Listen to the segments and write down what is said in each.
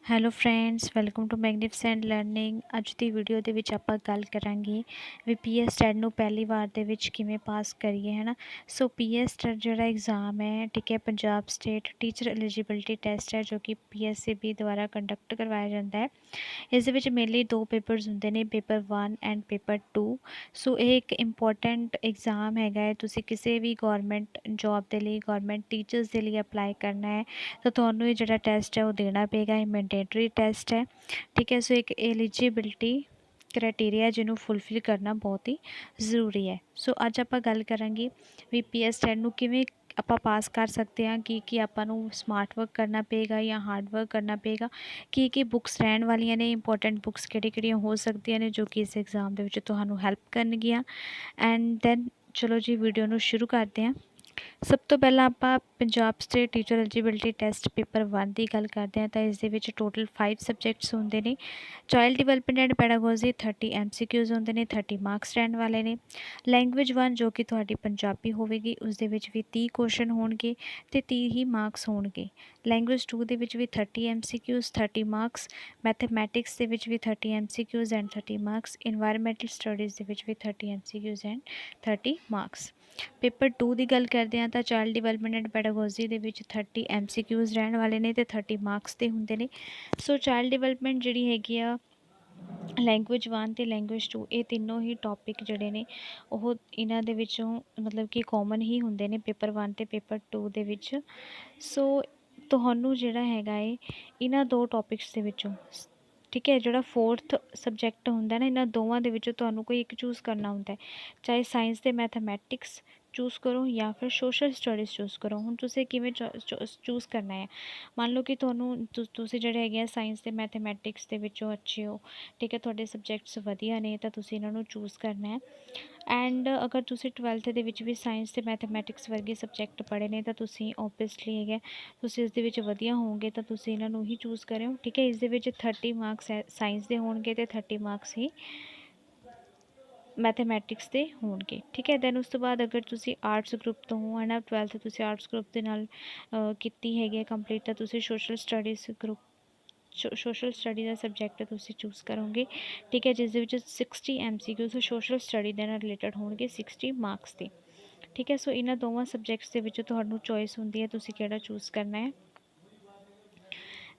Hello friends, welcome to Magnificent Learning. ਅੱਜ ਦੀ video ਦੇ ਵਿੱਚ ਆਪਾਂ ਗੱਲ ਕਰਾਂਗੇ ਵੀ ਪੀਐਸ ਟੈਟ ਨੂੰ ਪਹਿਲੀ ਵਾਰ ਦੇ ਵਿੱਚ ਕਿਵੇਂ ਪਾਸ ਕਰੀਏ, ਹੈ ਨਾ। ਸੋ ਪੀਐਸ ਟੈਟ ਜਿਹੜਾ ਐਗਜ਼ਾਮ ਹੈ, ਠੀਕ ਹੈ, Punjab state teacher eligibility test ਹੈ, ਜੋ ਕਿ ਪੀਐਸਸੀਬੀ ਦੁਆਰਾ ਕੰਡਕਟ ਕਰਵਾਇਆ ਜਾਂਦਾ ਹੈ। ਇਸ ਦੇ ਵਿੱਚ ਮੇਨਲੀ ਦੋ ਪੇਪਰਸ ਹੁੰਦੇ ਨੇ, ਪੇਪਰ 1 ਐਂਡ ਪੇਪਰ 2। ਸੋ ਇਹ ਇੱਕ ਇੰਪੋਰਟੈਂਟ ਐਗਜ਼ਾਮ ਹੈਗਾ ਹੈ। ਤੁਸੀਂ ਕਿਸੇ ਵੀ ਗੌਰਮੈਂਟ ਜੋਬ ਦੇ ਲਈ, ਗੌਰਮੈਂਟ ਟੀਚਰਸ ਦੇ ਲਈ ਅਪਲਾਈ ਕਰਨਾ ਹੈ ਤਾਂ ਤੁਹਾਨੂੰ ਇਹ ਜਿਹੜਾ ਟੈਸਟ ਹੈ ਉਹ ਦੇਣਾ ਪਏਗਾ। ਇਹ ਮੈਂਡੇਟਰੀ ਟੈਸਟ ਹੈ, ਠੀਕ ਹੈ। ਸੋ ਇੱਕ ਐਲੀਜੀਬਿਲਿਟੀ ਕ੍ਰਾਈਟੇਰੀਆ ਜਿਹਨੂੰ ਫੁੱਲਫਿਲ ਕਰਨਾ ਬਹੁਤ ਹੀ ਜ਼ਰੂਰੀ ਹੈ। ਸੋ ਅੱਜ ਆਪਾਂ ਗੱਲ ਕਰਾਂਗੇ ਵੀ ਪੀਐਸ ਟੈਟ ਨੂੰ ਕਿਵੇਂ ਆਪਾਂ ਪਾਸ ਕਰ ਸਕਦੇ ਹਾਂ। ਕੀ ਆਪਾਂ ਨੂੰ ਸਮਾਰਟ ਵਰਕ ਕਰਨਾ ਪਏਗਾ ਜਾਂ ਹਾਰਡ ਵਰਕ ਕਰਨਾ ਪਏਗਾ, ਕੀ ਬੁੱਕਸ ਰਹਿਣ ਵਾਲੀਆਂ ਨੇ, ਇੰਪੋਰਟੈਂਟ ਬੁੱਕਸ ਕਿਹੜੀਆਂ ਹੋ ਸਕਦੀਆਂ ਨੇ ਜੋ ਕਿ ਇਸ ਐਗਜ਼ਾਮ ਦੇ ਵਿੱਚ ਤੁਹਾਨੂੰ ਹੈਲਪ ਕਰਨਗੀਆਂ। ਐਂਡ ਦੈਨ ਚਲੋ ਜੀ ਵੀਡੀਓ ਨੂੰ ਸ਼ੁਰੂ ਕਰਦੇ ਹਾਂ। ਸਭ ਤੋਂ ਪਹਿਲਾਂ ਆਪਾਂ Punjab state teacher eligibility test paper 1 ਦੀ ਗੱਲ ਕਰਦੇ ਹਾਂ। ਤਾਂ ਇਸ ਦੇ ਵਿੱਚ ਟੋਟਲ 5 ਸਬਜੈਕਟਸ ਹੁੰਦੇ ਨੇ। Child development and pedagogy 30 MCQs ਹੁੰਦੇ ਨੇ, 30 ਮਾਰਕਸ ਰਹਿਣ ਵਾਲੇ ਨੇ। ਲੈਂਗੁਏਜ 1 ਜੋ ਕਿ ਤੁਹਾਡੀ ਪੰਜਾਬੀ ਹੋਵੇਗੀ, ਉਸ ਦੇ ਵਿੱਚ ਵੀ 30 ਕੁਐਸਚਨ ਹੋਣਗੇ ਅਤੇ 30 ਹੀ ਮਾਰਕਸ ਹੋਣਗੇ। ਲੈਂਗੁਏਜ 2 ਦੇ ਵਿੱਚ ਵੀ 30 MCQs, 30 ਮਾਰਕਸ। ਮੈਥਮੈਟਿਕਸ ਦੇ ਵਿੱਚ ਵੀ 30 MCQs and 30 marks. Environmental studies ਦੇ ਵਿੱਚ ਵੀ 30 MCQs ਐਂਡ 30 ਮਾਰਕਸ। ਪੇਪਰ 2 ਦੀ ਗੱਲ ਕਰਦੇ ਹਾਂ ਤਾਂ ਚਾਈਲਡ ਡਿਵੈਲਪਮੈਂਟ ਐਂਡ ਪੈਡਾਗੋਜੀ ਦੇ ਵਿੱਚ 30 MCQs ਰਹਿਣ ਵਾਲੇ ਨੇ ਅਤੇ 30 ਮਾਰਕਸ ਦੇ ਹੁੰਦੇ ਨੇ। ਸੋ ਚਾਈਲਡ ਡਿਵੈਲਪਮੈਂਟ ਜਿਹੜੀ ਹੈਗੀ ਆ, ਲੈਂਗੁਏਜ 1 ਅਤੇ ਲੈਂਗੁਏਜ 2, ਇਹ ਤਿੰਨੋਂ ਹੀ ਟੋਪਿਕ ਜਿਹੜੇ ਨੇ ਉਹ ਇਹਨਾਂ ਦੇ ਵਿੱਚੋਂ ਮਤਲਬ ਕਿ ਕਾਮਨ ਹੀ ਹੁੰਦੇ ਨੇ ਪੇਪਰ 1 ਅਤੇ ਪੇਪਰ 2 ਦੇ ਵਿੱਚ। ਸੋ ਤੁਹਾਨੂੰ ਜਿਹੜਾ ਹੈਗਾ ਏ ਇਹਨਾਂ ਦੋ ਟੋਪਿਕਸ ਦੇ ਵਿੱਚੋਂ, ਠੀਕ ਹੈ, ਜਿਹੜਾ 4th ਸਬਜੈਕਟ ਹੁੰਦਾ ਨਾ, ਇਹਨਾਂ ਦੋਵਾਂ ਦੇ ਵਿੱਚੋਂ ਤੁਹਾਨੂੰ ਕੋਈ ਇੱਕ ਚੂਜ਼ ਕਰਨਾ ਹੁੰਦਾ ਹੈ। ਚਾਹੇ ਸਾਇੰਸ ਅਤੇ ਮੈਥਮੈਟਿਕਸ ਚੂਜ਼ ਕਰੋ ਜਾਂ ਫਿਰ ਸੋਸ਼ਲ ਸਟੱਡੀਜ਼ ਚੂਜ਼ ਕਰੋ। ਹੁਣ ਤੁਸੀਂ ਕਿਵੇਂ ਚੂਜ਼ ਕਰਨਾ ਹੈ। ਮੰਨ ਲਓ ਕਿ ਤੁਹਾਨੂੰ ਤੁਸੀਂ ਜਿਹੜੇ ਹੈਗੇ ਆ ਸਾਇੰਸ ਅਤੇ ਮੈਥਮੈਟਿਕਸ ਦੇ ਵਿੱਚੋਂ ਅੱਛੇ ਹੋ, ਠੀਕ ਹੈ, ਤੁਹਾਡੇ ਸਬਜੈਕਟਸ ਵਧੀਆ ਨੇ, ਤਾਂ ਤੁਸੀਂ ਇਹਨਾਂ ਨੂੰ ਚੂਜ਼ ਕਰਨਾ ਹੈ। ਐਂਡ ਅਗਰ ਤੁਸੀਂ 12th ਦੇ ਵਿੱਚ ਵੀ ਸਾਇੰਸ ਅਤੇ ਮੈਥਮੈਟਿਕਸ ਵਰਗੇ ਸਬਜੈਕਟ ਪੜ੍ਹੇ ਨੇ ਤਾਂ ਤੁਸੀਂ ਓਬਵੀਅਸਲੀ ਹੈਗੇ ਤੁਸੀਂ ਇਸ ਦੇ ਵਿੱਚ ਵਧੀਆ ਹੋਵੋਗੇ, ਤਾਂ ਤੁਸੀਂ ਇਹਨਾਂ ਨੂੰ ਹੀ ਚੂਜ਼ ਕਰਿਓ, ਠੀਕ ਹੈ। ਇਸ ਦੇ ਵਿੱਚ 30 ਮਾਰਕਸ ਸਾਇੰਸ ਦੇ ਹੋਣਗੇ ਅਤੇ 30 ਮਾਰਕਸ ਹੀ ਮੈਥਮੈਟਿਕਸ ਦੇ ਹੋਣਗੇ, ਠੀਕ ਹੈ। ਦੈਨ ਉਸ ਤੋਂ ਬਾਅਦ ਅਗਰ ਤੁਸੀਂ ਆਰਟਸ ਗਰੁੱਪ ਤੋਂ ਹੋ, ਹੈ ਨਾ, 12th ਤੁਸੀਂ ਆਰਟਸ ਗਰੁੱਪ ਦੇ ਨਾਲ ਕੀਤੀ ਹੈਗੀ ਹੈ ਕੰਪਲੀਟ, ਤਾਂ ਤੁਸੀਂ social studies group, social study ਦਾ ਸਬਜੈਕਟ ਤੁਸੀਂ ਚੂਜ਼ ਕਰੋਗੇ, ਠੀਕ ਹੈ, ਜਿਸ ਦੇ ਵਿੱਚ 60 MCQs ਸੋਸ਼ਲ ਸਟੱਡੀ ਦੇ ਨਾਲ ਰਿਲੇਟਡ ਹੋਣਗੇ, 60 ਮਾਰਕਸ ਦੇ, ਠੀਕ ਹੈ। ਸੋ ਇਹਨਾਂ ਦੋਵਾਂ ਸਬਜੈਕਟਸ ਦੇ ਵਿੱਚ ਤੁਹਾਨੂੰ ਚੋਇਸ ਹੁੰਦੀ ਹੈ ਤੁਸੀਂ ਕਿਹੜਾ ਚੂਜ਼ ਕਰਨਾ ਹੈ।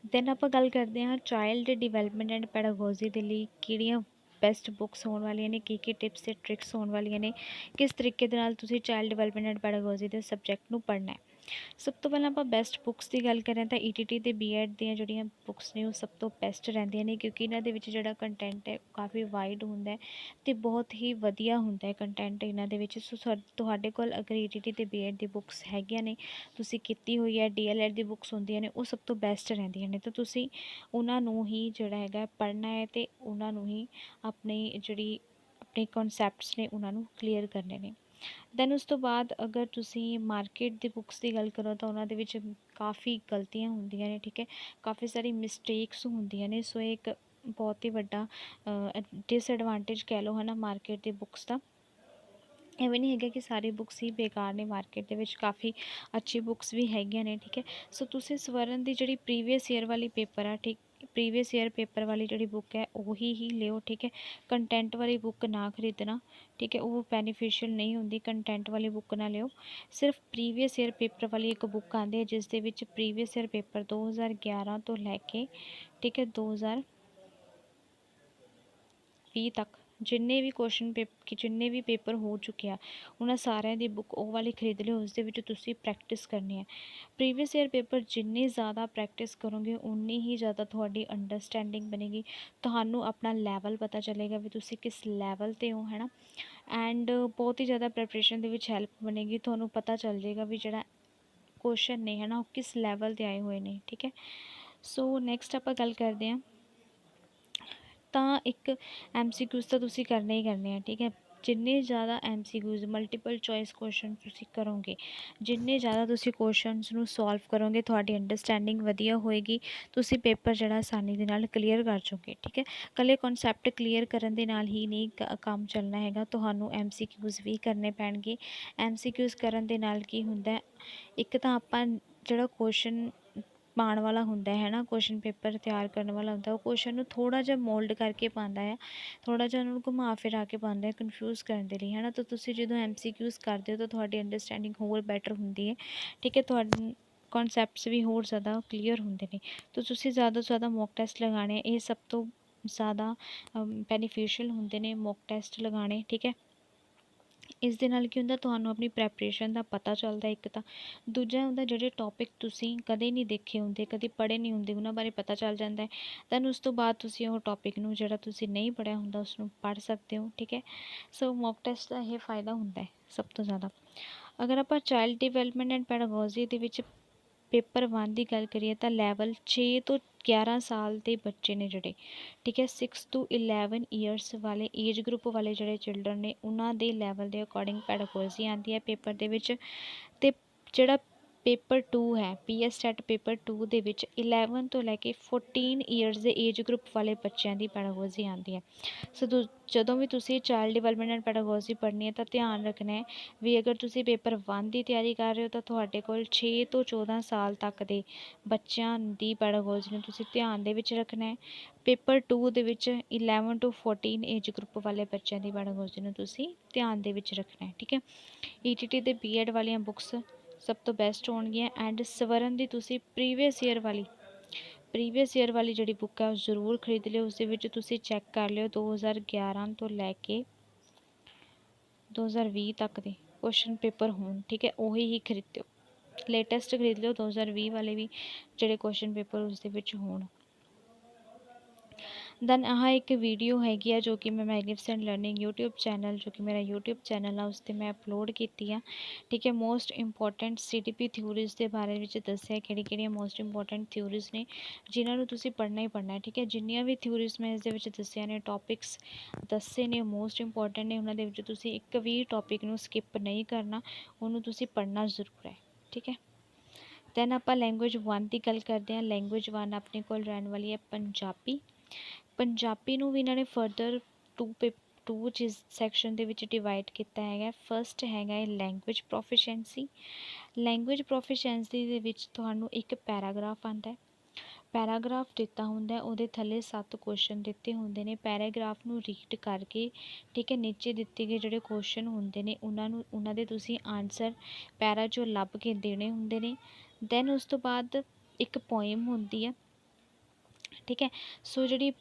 ਦੈਨ ਆਪਾਂ ਗੱਲ ਕਰਦੇ ਹਾਂ ਚਾਈਲਡ ਡਿਵੈਲਪਮੈਂਟ ਐਂਡ ਪੈਡਾਗੋਜੀ ਦੇ ਲਈ ਕਿਹੜੀਆਂ ਬੈਸਟ ਬੁੱਕਸ ਹੋਣ ਵਾਲੀਆਂ ਨੇ, ਕੀ ਟਿਪਸ ਅਤੇ ਟ੍ਰਿਕਸ ਹੋਣ ਵਾਲੀਆਂ ਨੇ, ਕਿਸ ਤਰੀਕੇ ਦੇ ਨਾਲ ਤੁਸੀਂ ਚਾਈਲਡ ਡਿਵੈਲਪਮੈਂਟ ਐਂਡ ਪੈਡਾਗੋਜੀ ਦੇ ਸਬਜੈਕਟ ਨੂੰ ਪੜ੍ਹਨਾ ਹੈ। ਸਭ ਤੋਂ ਪਹਿਲਾਂ ਆਪਾਂ ਬੈਸਟ ਬੁੱਕਸ ਦੀ ਗੱਲ ਕਰਾਂ ਤਾਂ ETT ਅਤੇ BEd ਦੀਆਂ ਜਿਹੜੀਆਂ ਬੁੱਕਸ ਨੇ ਉਹ ਸਭ ਤੋਂ ਬੈਸਟ ਰਹਿੰਦੀਆਂ ਨੇ, ਕਿਉਂਕਿ ਇਹਨਾਂ ਦੇ ਵਿੱਚ ਜਿਹੜਾ ਕੰਟੈਂਟ ਹੈ ਕਾਫੀ ਵਾਈਡ ਹੁੰਦਾ ਹੈ ਅਤੇ ਬਹੁਤ ਹੀ ਵਧੀਆ ਹੁੰਦਾ ਹੈ ਕੰਟੈਂਟ ਇਹਨਾਂ ਦੇ ਵਿੱਚ। ਸੋ ਤੁਹਾਡੇ ਕੋਲ ਅਗਰ ETT ਅਤੇ BEd ਦੀ ਬੁੱਕਸ ਹੈਗੀਆਂ ਨੇ, ਤੁਸੀਂ ਕੀਤੀ ਹੋਈ ਹੈ, DLED ਦੀ ਬੁੱਕਸ ਹੁੰਦੀਆਂ ਨੇ, ਉਹ ਸਭ ਤੋਂ ਬੈਸਟ ਰਹਿੰਦੀਆਂ ਨੇ। ਤਾਂ ਤੁਸੀਂ ਉਹਨਾਂ ਨੂੰ ਹੀ ਜਿਹੜਾ ਹੈਗਾ ਪੜ੍ਹਨਾ ਹੈ ਅਤੇ ਉਹਨਾਂ ਨੂੰ ਹੀ ਆਪਣੇ ਕਨਸੈਪਟਸ ਨੇ ਉਹਨਾਂ ਨੂੰ ਕਲੀਅਰ ਕਰਨੇ ਨੇ। ਦੈਨ ਉਸ ਤੋਂ ਬਾਅਦ ਅਗਰ ਤੁਸੀਂ ਮਾਰਕੀਟ ਦੀ ਬੁੱਕਸ ਦੀ ਗੱਲ ਕਰੋ ਤਾਂ ਉਹਨਾਂ ਦੇ ਵਿੱਚ ਕਾਫੀ ਗਲਤੀਆਂ ਹੁੰਦੀਆਂ ਨੇ, ਠੀਕ ਹੈ, ਕਾਫੀ ਸਾਰੀ ਮਿਸਟੇਕਸ ਹੁੰਦੀਆਂ ਨੇ। ਸੋ ਇਹ ਇੱਕ ਬਹੁਤ ਹੀ ਵੱਡਾ ਡਿਸਐਡਵਾਂਟੇਜ ਕਹਿ ਲਓ, ਹੈ ਨਾ, ਮਾਰਕੀਟ ਦੀ ਬੁੱਕਸ ਦਾ। ਐਵੇਂ ਨਹੀਂ ਹੈਗਾ ਕਿ ਸਾਰੀ ਬੁੱਕਸ ਹੀ ਬੇਕਾਰ ਨੇ, ਮਾਰਕੀਟ ਦੇ ਵਿੱਚ ਕਾਫੀ ਅੱਛੀ ਬੁੱਕਸ ਵੀ ਹੈਗੀਆਂ ਨੇ, ਠੀਕ ਹੈ। ਸੋ ਤੁਸੀਂ ਸਵਰਨ ਦੀ ਜਿਹੜੀ ਪ੍ਰੀਵੀਅਸ ਈਅਰ ਵਾਲੀ ਪੇਪਰ ਆ, ਠੀਕ, ਪ੍ਰੀਵੀਅਸ ਈਅਰ ਪੇਪਰ ਵਾਲੀ ਜਿਹੜੀ ਬੁੱਕ ਹੈ ਉਹੀ ਹੀ ਲਿਓ, ਠੀਕ ਹੈ। ਕੰਟੈਂਟ ਵਾਲੀ ਬੁੱਕ ਨਾ ਖਰੀਦਣਾ, ਠੀਕ ਹੈ, ਉਹ ਬੈਨੀਫੀਸ਼ੀਅਲ ਨਹੀਂ ਹੁੰਦੀ। ਕੰਟੈਂਟ ਵਾਲੀ ਬੁੱਕ ਨਾ ਲਿਓ, ਸਿਰਫ ਪ੍ਰੀਵੀਅਸ ਈਅਰ ਪੇਪਰ ਵਾਲੀ ਇੱਕ ਬੁੱਕ ਆਉਂਦੀ ਹੈ ਜਿਸ ਦੇ ਵਿੱਚ ਪ੍ਰੀਵੀਅਸ ਈਅਰ ਪੇਪਰ 2011 ਤੋਂ ਲੈ ਕੇ, ਠੀਕ ਹੈ, 2020 ਤੱਕ ਜਿੰਨੇ ਵੀ ਪੇਪਰ ਹੋ ਚੁੱਕੇ ਆ ਉਹਨਾਂ ਸਾਰਿਆਂ ਦੀ ਬੁੱਕ ਉਹ ਵਾਲੀ ਖਰੀਦ ਲਿਓ। ਉਸ ਦੇ ਵਿੱਚ ਤੁਸੀਂ ਪ੍ਰੈਕਟਿਸ ਕਰਨੀ ਹੈ। ਪ੍ਰੀਵੀਅਸ ਈਅਰ ਪੇਪਰ ਜਿੰਨੀ ਜ਼ਿਆਦਾ ਪ੍ਰੈਕਟਿਸ ਕਰੋਗੇ ਉਨੀ ਹੀ ਜ਼ਿਆਦਾ ਤੁਹਾਡੀ ਅੰਡਰਸਟੈਂਡਿੰਗ ਬਣੇਗੀ, ਤੁਹਾਨੂੰ ਆਪਣਾ ਲੈਵਲ ਪਤਾ ਚੱਲੇਗਾ ਵੀ ਤੁਸੀਂ ਕਿਸ ਲੈਵਲ 'ਤੇ ਹੋ, ਹੈ ਨਾ। ਐਂਡ ਬਹੁਤ ਹੀ ਜ਼ਿਆਦਾ ਪ੍ਰੈਪਰੇਸ਼ਨ ਦੇ ਵਿੱਚ ਹੈਲਪ ਬਣੇਗੀ, ਤੁਹਾਨੂੰ ਪਤਾ ਚੱਲ ਜਾਏਗਾ ਵੀ ਜਿਹੜਾ ਕੁਐਸਚਨ ਨੇ, ਹੈ ਨਾ, ਉਹ ਕਿਸ ਲੈਵਲ 'ਤੇ ਆਏ ਹੋਏ ਨੇ, ਠੀਕ ਹੈ। ਸੋ ਨੈਕਸਟ ਆਪਾਂ ਗੱਲ ਕਰਦੇ ਹਾਂ ਤਾਂ ਇੱਕ MCQs ਤਾਂ ਤੁਸੀਂ ਕਰਨੇ ਹੀ ਕਰਨੇ ਆ, ਠੀਕ ਹੈ। ਜਿੰਨੇ ਜ਼ਿਆਦਾ MCQs ਮਲਟੀਪਲ ਚੋਇਸ ਕੁਐਸਚਨ ਤੁਸੀਂ ਕਰੋਗੇ, ਜਿੰਨੇ ਜ਼ਿਆਦਾ ਤੁਸੀਂ ਕੁਐਸਚਨਸ ਨੂੰ ਸੋਲਵ ਕਰੋਗੇ, ਤੁਹਾਡੀ ਅੰਡਰਸਟੈਂਡਿੰਗ ਵਧੀਆ ਹੋਏਗੀ, ਤੁਸੀਂ ਪੇਪਰ ਜਿਹੜਾ ਆਸਾਨੀ ਦੇ ਨਾਲ ਕਲੀਅਰ ਕਰ ਜਾਓਗੇ, ਠੀਕ ਹੈ। ਇਕੱਲੇ ਕਨਸੈਪਟ ਕਲੀਅਰ ਕਰਨ ਦੇ ਨਾਲ ਹੀ ਨਹੀਂ ਕੰਮ ਚੱਲਣਾ ਹੈਗਾ, ਤੁਹਾਨੂੰ MCQs ਵੀ ਕਰਨੇ ਪੈਣਗੇ। MCQs ਕਰਨ ਦੇ ਨਾਲ ਕੀ ਹੁੰਦਾ, ਇੱਕ ਤਾਂ ਆਪਾਂ ਜਿਹੜਾ ਕੁਐਸਚਨ ਪਾਉਣ ਵਾਲਾ ਹੁੰਦਾ ਹੈ ਨਾ, ਕੁਐਸਚਨ ਪੇਪਰ ਤਿਆਰ ਕਰਨ ਵਾਲਾ ਹੁੰਦਾ, ਉਹ ਕੁਐਸਚਨ ਨੂੰ ਥੋੜ੍ਹਾ ਜਿਹਾ ਮੋਲਡ ਕਰਕੇ ਪਾਉਂਦਾ ਹੈ, ਥੋੜ੍ਹਾ ਜਿਹਾ ਉਹਨਾਂ ਨੂੰ ਘੁਮਾ ਫਿਰਾ ਕੇ ਪਾਉਂਦਾ ਹੈ ਕਨਫਿਊਜ਼ ਕਰਨ ਦੇ ਲਈ, ਹੈ ਨਾ। ਤਾਂ ਤੁਸੀਂ ਜਦੋਂ MCQs ਕਰਦੇ ਹੋ ਤਾਂ ਤੁਹਾਡੀ ਅੰਡਰਸਟੈਂਡਿੰਗ ਹੋਰ ਬੈਟਰ ਹੁੰਦੀ ਹੈ, ਠੀਕ ਹੈ। ਤੁਹਾਡੇ ਕਨਸੈਪਟਸ ਵੀ ਹੋਰ ਜ਼ਿਆਦਾ ਕਲੀਅਰ ਹੁੰਦੇ ਨੇ। ਤਾਂ ਤੁਸੀਂ ਜ਼ਿਆਦਾ ਤੋਂ ਜ਼ਿਆਦਾ ਮੌਕ ਟੈਸਟ ਲਗਾਉਣੇ, ਇਹ ਸਭ ਤੋਂ ਜ਼ਿਆਦਾ ਬੈਨੀਫਿਸ਼ੀਅਲ ਹੁੰਦੇ ਨੇ ਮੌਕ ਟੈਸਟ ਲਗਾਉਣੇ, ਠੀਕ ਹੈ। ਇਸ ਦੇ ਨਾਲ ਕੀ ਹੁੰਦਾ, ਤੁਹਾਨੂੰ ਆਪਣੀ ਪ੍ਰੈਪਰੇਸ਼ਨ ਦਾ ਪਤਾ ਚੱਲਦਾ ਇੱਕ ਤਾਂ, ਦੂਜਾ ਹੁੰਦਾ ਜਿਹੜੇ ਟੋਪਿਕ ਤੁਸੀਂ ਕਦੇ ਨਹੀਂ ਦੇਖੇ ਹੁੰਦੇ, ਕਦੇ ਪੜ੍ਹੇ ਨਹੀਂ ਹੁੰਦੇ, ਉਹਨਾਂ ਬਾਰੇ ਪਤਾ ਚੱਲ ਜਾਂਦਾ ਹੈ। ਦੈਨ ਉਸ ਤੋਂ ਬਾਅਦ ਤੁਸੀਂ ਉਹ ਟੋਪਿਕ ਨੂੰ ਜਿਹੜਾ ਤੁਸੀਂ ਨਹੀਂ ਪੜ੍ਹਿਆ ਹੁੰਦਾ ਉਸਨੂੰ ਪੜ੍ਹ ਸਕਦੇ ਹੋ, ਠੀਕ ਹੈ। ਸੋ ਮੌਕ ਟੈਸਟ ਦਾ ਇਹ ਫਾਇਦਾ ਹੁੰਦਾ ਹੈ ਸਭ ਤੋਂ ਜ਼ਿਆਦਾ। ਅਗਰ ਆਪਾਂ ਚਾਈਲਡ ਡਿਵੈਲਪਮੈਂਟ ਐਂਡ ਪੈਡਾਗੋਜੀ ਦੇ ਵਿੱਚ ਪੇਪਰ 1 ਦੀ ਗੱਲ ਕਰੀਏ ਤਾਂ ਲੈਵਲ 6 ਤੋਂ 11 ਸਾਲ ਦੇ ਬੱਚੇ ਨੇ ਜਿਹੜੇ, ਠੀਕ ਹੈ, 6 to 11 ਈਅਰਸ ਵਾਲੇ ਏਜ ਗਰੁੱਪ ਵਾਲੇ ਜਿਹੜੇ ਚਿਲਡਰਨ ਨੇ, ਉਹਨਾਂ ਦੇ ਲੈਵਲ ਦੇ ਅਕੋਰਡਿੰਗ ਪੈਡਾਗੋਜੀ ਆਉਂਦੀ ਹੈ ਪੇਪਰ ਦੇ ਵਿੱਚ। ਅਤੇ ਜਿਹੜਾ ਪੇਪਰ 2 ਹੈ PS ਟੈਟ ਪੇਪਰ 2 ਦੇ ਵਿੱਚ 11 ਤੋਂ ਲੈ ਕੇ 14 ਈਅਰਸ ਦੇ ਏਜ ਗਰੁੱਪ ਵਾਲੇ ਬੱਚਿਆਂ ਦੀ ਪੈਡਾਗੋਜੀ ਆਉਂਦੀ ਹੈ। ਸੋ ਜਦੋਂ ਵੀ ਤੁਸੀਂ ਚਾਈਲਡ ਡਿਵੈਲਪਮੈਂਟ ਐਂਡ ਪੈਡਾਗੋਜੀ ਪੜ੍ਹਨੀ ਹੈ ਤਾਂ ਧਿਆਨ ਰੱਖਣਾ ਹੈ ਵੀ ਅਗਰ ਤੁਸੀਂ ਪੇਪਰ 1 ਦੀ ਤਿਆਰੀ ਕਰ ਰਹੇ ਹੋ ਤਾਂ ਤੁਹਾਡੇ ਕੋਲ 6 ਤੋਂ 14 ਸਾਲ ਤੱਕ ਦੇ ਬੱਚਿਆਂ ਦੀ ਪੈਡਾਗੋਜੀ ਨੂੰ ਤੁਸੀਂ ਧਿਆਨ ਦੇ ਵਿੱਚ ਰੱਖਣਾ ਹੈ। ਪੇਪਰ 2 ਦੇ ਵਿੱਚ 11 ਤੋਂ 14 ਏਜ ਗਰੁੱਪ ਵਾਲੇ ਬੱਚਿਆਂ ਦੀ ਪੈਡਾਗੋਜੀ ਨੂੰ ਤੁਸੀਂ ਧਿਆਨ ਦੇ ਵਿੱਚ ਰੱਖਣਾ ਹੈ, ਠੀਕ ਹੈ। ETT ਦੇ BEd ਵਾਲੀਆਂ ਬੁੱਕਸ ਸਭ ਤੋਂ ਬੈਸਟ ਹੋਣਗੀਆਂ। ਐਂਡ ਸਵਰਨ ਦੀ ਤੁਸੀਂ ਪ੍ਰੀਵੀਅਸ ਈਅਰ ਵਾਲੀ ਜਿਹੜੀ ਬੁੱਕ ਹੈ ਉਹ ਜ਼ਰੂਰ ਖਰੀਦ ਲਿਓ। ਉਸ ਦੇ ਵਿੱਚ ਤੁਸੀਂ ਚੈੱਕ ਕਰ ਲਿਓ 2011 ਤੋਂ ਲੈ ਕੇ 2020 ਤੱਕ ਦੇ ਕੁਐਸਚਨ ਪੇਪਰ ਹੋਣ, ਠੀਕ ਹੈ, ਉਹੀ ਹੀ ਖਰੀਦਿਓ। ਲੇਟੈਸਟ ਖਰੀਦ ਲਿਓ 2020 ਵਾਲੇ ਵੀ ਜਿਹੜੇ ਕੁਐਸਚਨ ਪੇਪਰ ਉਸ ਦੇ ਵਿੱਚ ਹੋਣ। ਦੈਨ ਆਹ ਇੱਕ ਵੀਡੀਓ ਹੈਗੀ ਆ ਜੋ ਕਿ ਮੈਂ ਮੈਗਨੀਫੀਸੈਂਟ ਲਰਨਿੰਗ YouTube ਚੈਨਲ, ਜੋ ਕਿ ਮੇਰਾ YouTube ਚੈਨਲ ਆ, ਉਸ 'ਤੇ ਮੈਂ ਅਪਲੋਡ ਕੀਤੀ ਆ, ਠੀਕ ਹੈ। ਮੋਸਟ ਇੰਪੋਰਟੈਂਟ CTP ਥਿਊਰੀਜ਼ ਦੇ ਬਾਰੇ ਵਿੱਚ ਦੱਸਿਆ ਕਿਹੜੀਆਂ ਮੋਸਟ ਇੰਪੋਰਟੈਂਟ ਥਿਊਰੀਜ਼ ਨੇ ਜਿਨ੍ਹਾਂ ਨੂੰ ਤੁਸੀਂ ਪੜ੍ਹਨਾ ਹੀ ਪੜ੍ਹਨਾ ਹੈ, ਠੀਕ ਹੈ। ਜਿੰਨੀਆਂ ਵੀ ਥਿਊਰੀਜ਼ ਮੈਂ ਇਸ ਦੇ ਵਿੱਚ ਦੱਸਿਆ ਨੇ, ਟੌਪਿਕਸ ਦੱਸੇ ਨੇ, ਮੋਸਟ ਇੰਪੋਰਟੈਂਟ ਨੇ, ਉਹਨਾਂ ਦੇ ਵਿੱਚ ਤੁਸੀਂ ਇੱਕ ਵੀ ਟੌਪਿਕ ਨੂੰ ਸਕਿਪ ਨਹੀਂ ਕਰਨਾ, ਉਹਨੂੰ ਤੁਸੀਂ ਪੜ੍ਹਨਾ ਜ਼ਰੂਰ ਹੈ, ਠੀਕ ਹੈ। ਦੈਨ ਆਪਾਂ ਲੈਂਗੁਏਜ 1 ਦੀ ਗੱਲ ਕਰਦੇ ਹਾਂ। ਲੈਂਗੁਏਜ 1 ਆਪਣੇ ਕੋਲ ਰਹਿਣ ਵਾਲੀ ਹੈ ਪੰਜਾਬੀ। ਪੰਜਾਬੀ ਨੂੰ ਵੀ ਇਹਨਾਂ ਨੇ ਫਰਦਰ ਟੂ ਚੀਜ਼ ਸੈਕਸ਼ਨ ਦੇ ਵਿੱਚ ਡਿਵਾਈਡ ਕੀਤਾ ਹੈਗਾ। ਫਸਟ ਹੈਗਾ ਹੈ ਲੈਂਗੁਏਜ ਪ੍ਰੋਫੀਸ਼ੈਂਸੀ। ਲੈਂਗੁਏਜ ਪ੍ਰੋਫੀਸ਼ੈਂਸੀ ਦੇ ਵਿੱਚ ਤੁਹਾਨੂੰ ਇੱਕ ਪੈਰਾਗ੍ਰਾਫ ਆਉਂਦਾ ਹੈ, ਪੈਰਾਗ੍ਰਾਫ ਦਿੱਤਾ ਹੁੰਦਾ, ਉਹਦੇ ਥੱਲੇ 7 ਕੁਐਸਚਨ ਦਿੱਤੇ ਹੁੰਦੇ ਨੇ। ਪੈਰਾਗ੍ਰਾਫ ਨੂੰ ਰੀਡ ਕਰਕੇ, ਠੀਕ ਹੈ, ਨੀਚੇ ਦਿੱਤੇ ਗਏ ਜਿਹੜੇ ਕੁਐਸਚਨ ਹੁੰਦੇ ਨੇ ਉਹਨਾਂ ਦੇ ਤੁਸੀਂ ਆਨਸਰ ਪੈਰਾ 'ਚੋਂ ਲੱਭ ਕੇ ਦੇਣੇ ਹੁੰਦੇ ਨੇ। ਦੈਨ ਉਸ ਤੋਂ ਬਾਅਦ ਇੱਕ ਪੋਇਮ ਹੁੰਦੀ ਹੈ, ਠੀਕ ਹੈ। ਸੋ ਜਿਹੜੀ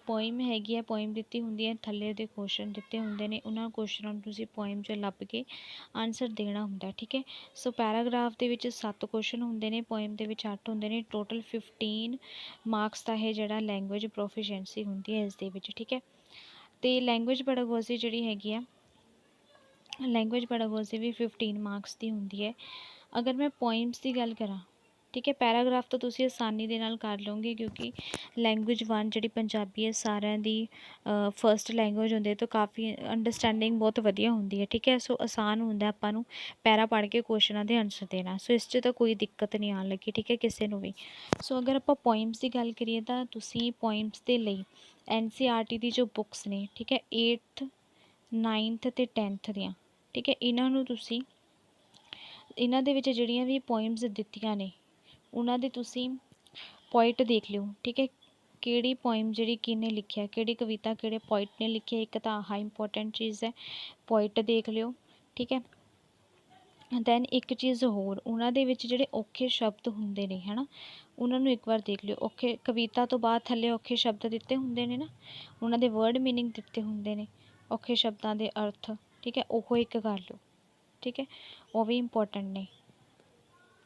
ਪੋਇਮ ਹੈਗੀ ਹੈ, ਪੋਇਮ ਦਿੱਤੀ ਹੁੰਦੀ ਹੈ, ਥੱਲੇ ਦੇ ਕੁਐਸਚਨ ਦਿੱਤੇ ਹੁੰਦੇ ਨੇ, ਉਹਨਾਂ ਕੁਐਸਚਨਾਂ ਨੂੰ ਤੁਸੀਂ ਪੋਇਮ 'ਚੋਂ ਲੱਭ ਕੇ ਆਨਸਰ ਦੇਣਾ ਹੁੰਦਾ, ਠੀਕ ਹੈ। ਸੋ ਪੈਰਾਗ੍ਰਾਫ ਦੇ ਵਿੱਚ 7 ਕੁਐਸਚਨ ਹੁੰਦੇ ਨੇ, ਪੋਇਮ ਦੇ ਵਿੱਚ 8 ਹੁੰਦੇ ਨੇ। ਟੋਟਲ 15 ਮਾਰਕਸ ਦਾ ਇਹ ਜਿਹੜਾ ਲੈਂਗੁਏਜ ਪ੍ਰੋਫੀਸ਼ੈਂਸੀ ਹੁੰਦੀ ਹੈ ਇਸ ਦੇ ਵਿੱਚ, ਠੀਕ ਹੈ। ਅਤੇ ਲੈਂਗੁਏਜ ਪੈਡਾਗੋਜੀ ਜਿਹੜੀ ਹੈਗੀ ਆ, ਲੈਂਗੁਏਜ ਪੈਡਾਗੋਜੀ ਵੀ 15 ਮਾਰਕਸ ਦੀ ਹੁੰਦੀ ਹੈ। ਅਗਰ ਮੈਂ ਪੋਇਮਸ ਦੀ ਗੱਲ ਕਰਾਂ, ਠੀਕ ਹੈ, ਪੈਰਾਗ੍ਰਾਫ ਤਾਂ ਤੁਸੀਂ ਆਸਾਨੀ ਦੇ ਨਾਲ ਕਰ ਲਓਗੇ ਕਿਉਂਕਿ ਲੈਂਗੁਏਜ 1 ਜਿਹੜੀ ਪੰਜਾਬੀ ਹੈ ਸਾਰਿਆਂ ਦੀ ਫਸਟ ਲੈਂਗੁਏਜ ਹੁੰਦੀ ਹੈ, ਤਾਂ ਕਾਫੀ ਅੰਡਰਸਟੈਂਡਿੰਗ ਬਹੁਤ ਵਧੀਆ ਹੁੰਦੀ ਹੈ, ਠੀਕ ਹੈ। ਸੋ ਆਸਾਨ ਹੁੰਦਾ ਆਪਾਂ ਨੂੰ ਪੈਰਾ ਪੜ੍ਹ ਕੇ ਕੁਐਸਚਨਾਂ ਦੇ ਆਨਸਰ ਦੇਣਾ। ਸੋ ਇਸ 'ਚ ਤਾਂ ਕੋਈ ਦਿੱਕਤ ਨਹੀਂ ਆਉਣ ਲੱਗੀ, ਠੀਕ ਹੈ, ਕਿਸੇ ਨੂੰ ਵੀ। ਸੋ ਅਗਰ ਆਪਾਂ ਪੋਇਮਸ ਦੀ ਗੱਲ ਕਰੀਏ ਤਾਂ ਤੁਸੀਂ ਪੋਇਮਸ ਦੇ ਲਈ NCERT ਦੀ ਜੋ ਬੁੱਕਸ ਨੇ, ਠੀਕ ਹੈ, 8th 9th ਅਤੇ 10th ਦੀਆਂ, ਠੀਕ ਹੈ, ਇਹਨਾਂ ਦੇ ਵਿੱਚ ਜਿਹੜੀਆਂ ਵੀ ਪੋਇਮਸ ਦਿੱਤੀਆਂ ਨੇ ਉਹਨਾਂ ਦੇ ਤੁਸੀਂ ਪੋਇਟ ਦੇਖ ਲਿਓ, ਠੀਕ ਹੈ। ਕਿਹੜੀ ਪੋਇਮ ਜਿਹੜੀ ਕਿਹਨੇ ਲਿਖਿਆ, ਕਿਹੜੀ ਕਵਿਤਾ ਕਿਹੜੇ ਪੋਇਟ ਨੇ ਲਿਖੀ, ਇੱਕ ਤਾਂ ਆਹ ਇੰਪੋਰਟੈਂਟ ਚੀਜ਼ ਹੈ, ਪੋਇਟ ਦੇਖ ਲਿਓ, ਠੀਕ ਹੈ। ਦੈਨ ਇੱਕ ਚੀਜ਼ ਹੋਰ, ਉਹਨਾਂ ਦੇ ਵਿੱਚ ਜਿਹੜੇ ਔਖੇ ਸ਼ਬਦ ਹੁੰਦੇ ਨੇ, ਹੈ ਨਾ, ਉਹਨਾਂ ਨੂੰ ਇੱਕ ਵਾਰ ਦੇਖ ਲਿਓ। ਔਖੇ ਕਵਿਤਾ ਤੋਂ ਬਾਅਦ ਥੱਲੇ ਔਖੇ ਸ਼ਬਦ ਦਿੱਤੇ ਹੁੰਦੇ ਨੇ ਨਾ, ਉਹਨਾਂ ਦੇ ਵਰਡ ਮੀਨਿੰਗ ਦਿੱਤੇ ਹੁੰਦੇ ਨੇ, ਔਖੇ ਸ਼ਬਦਾਂ ਦੇ ਅਰਥ, ਠੀਕ ਹੈ, ਉਹ ਇੱਕ ਕਰ ਲਿਓ, ਠੀਕ ਹੈ, ਉਹ ਵੀ ਇੰਪੋਰਟੈਂਟ ਨੇ।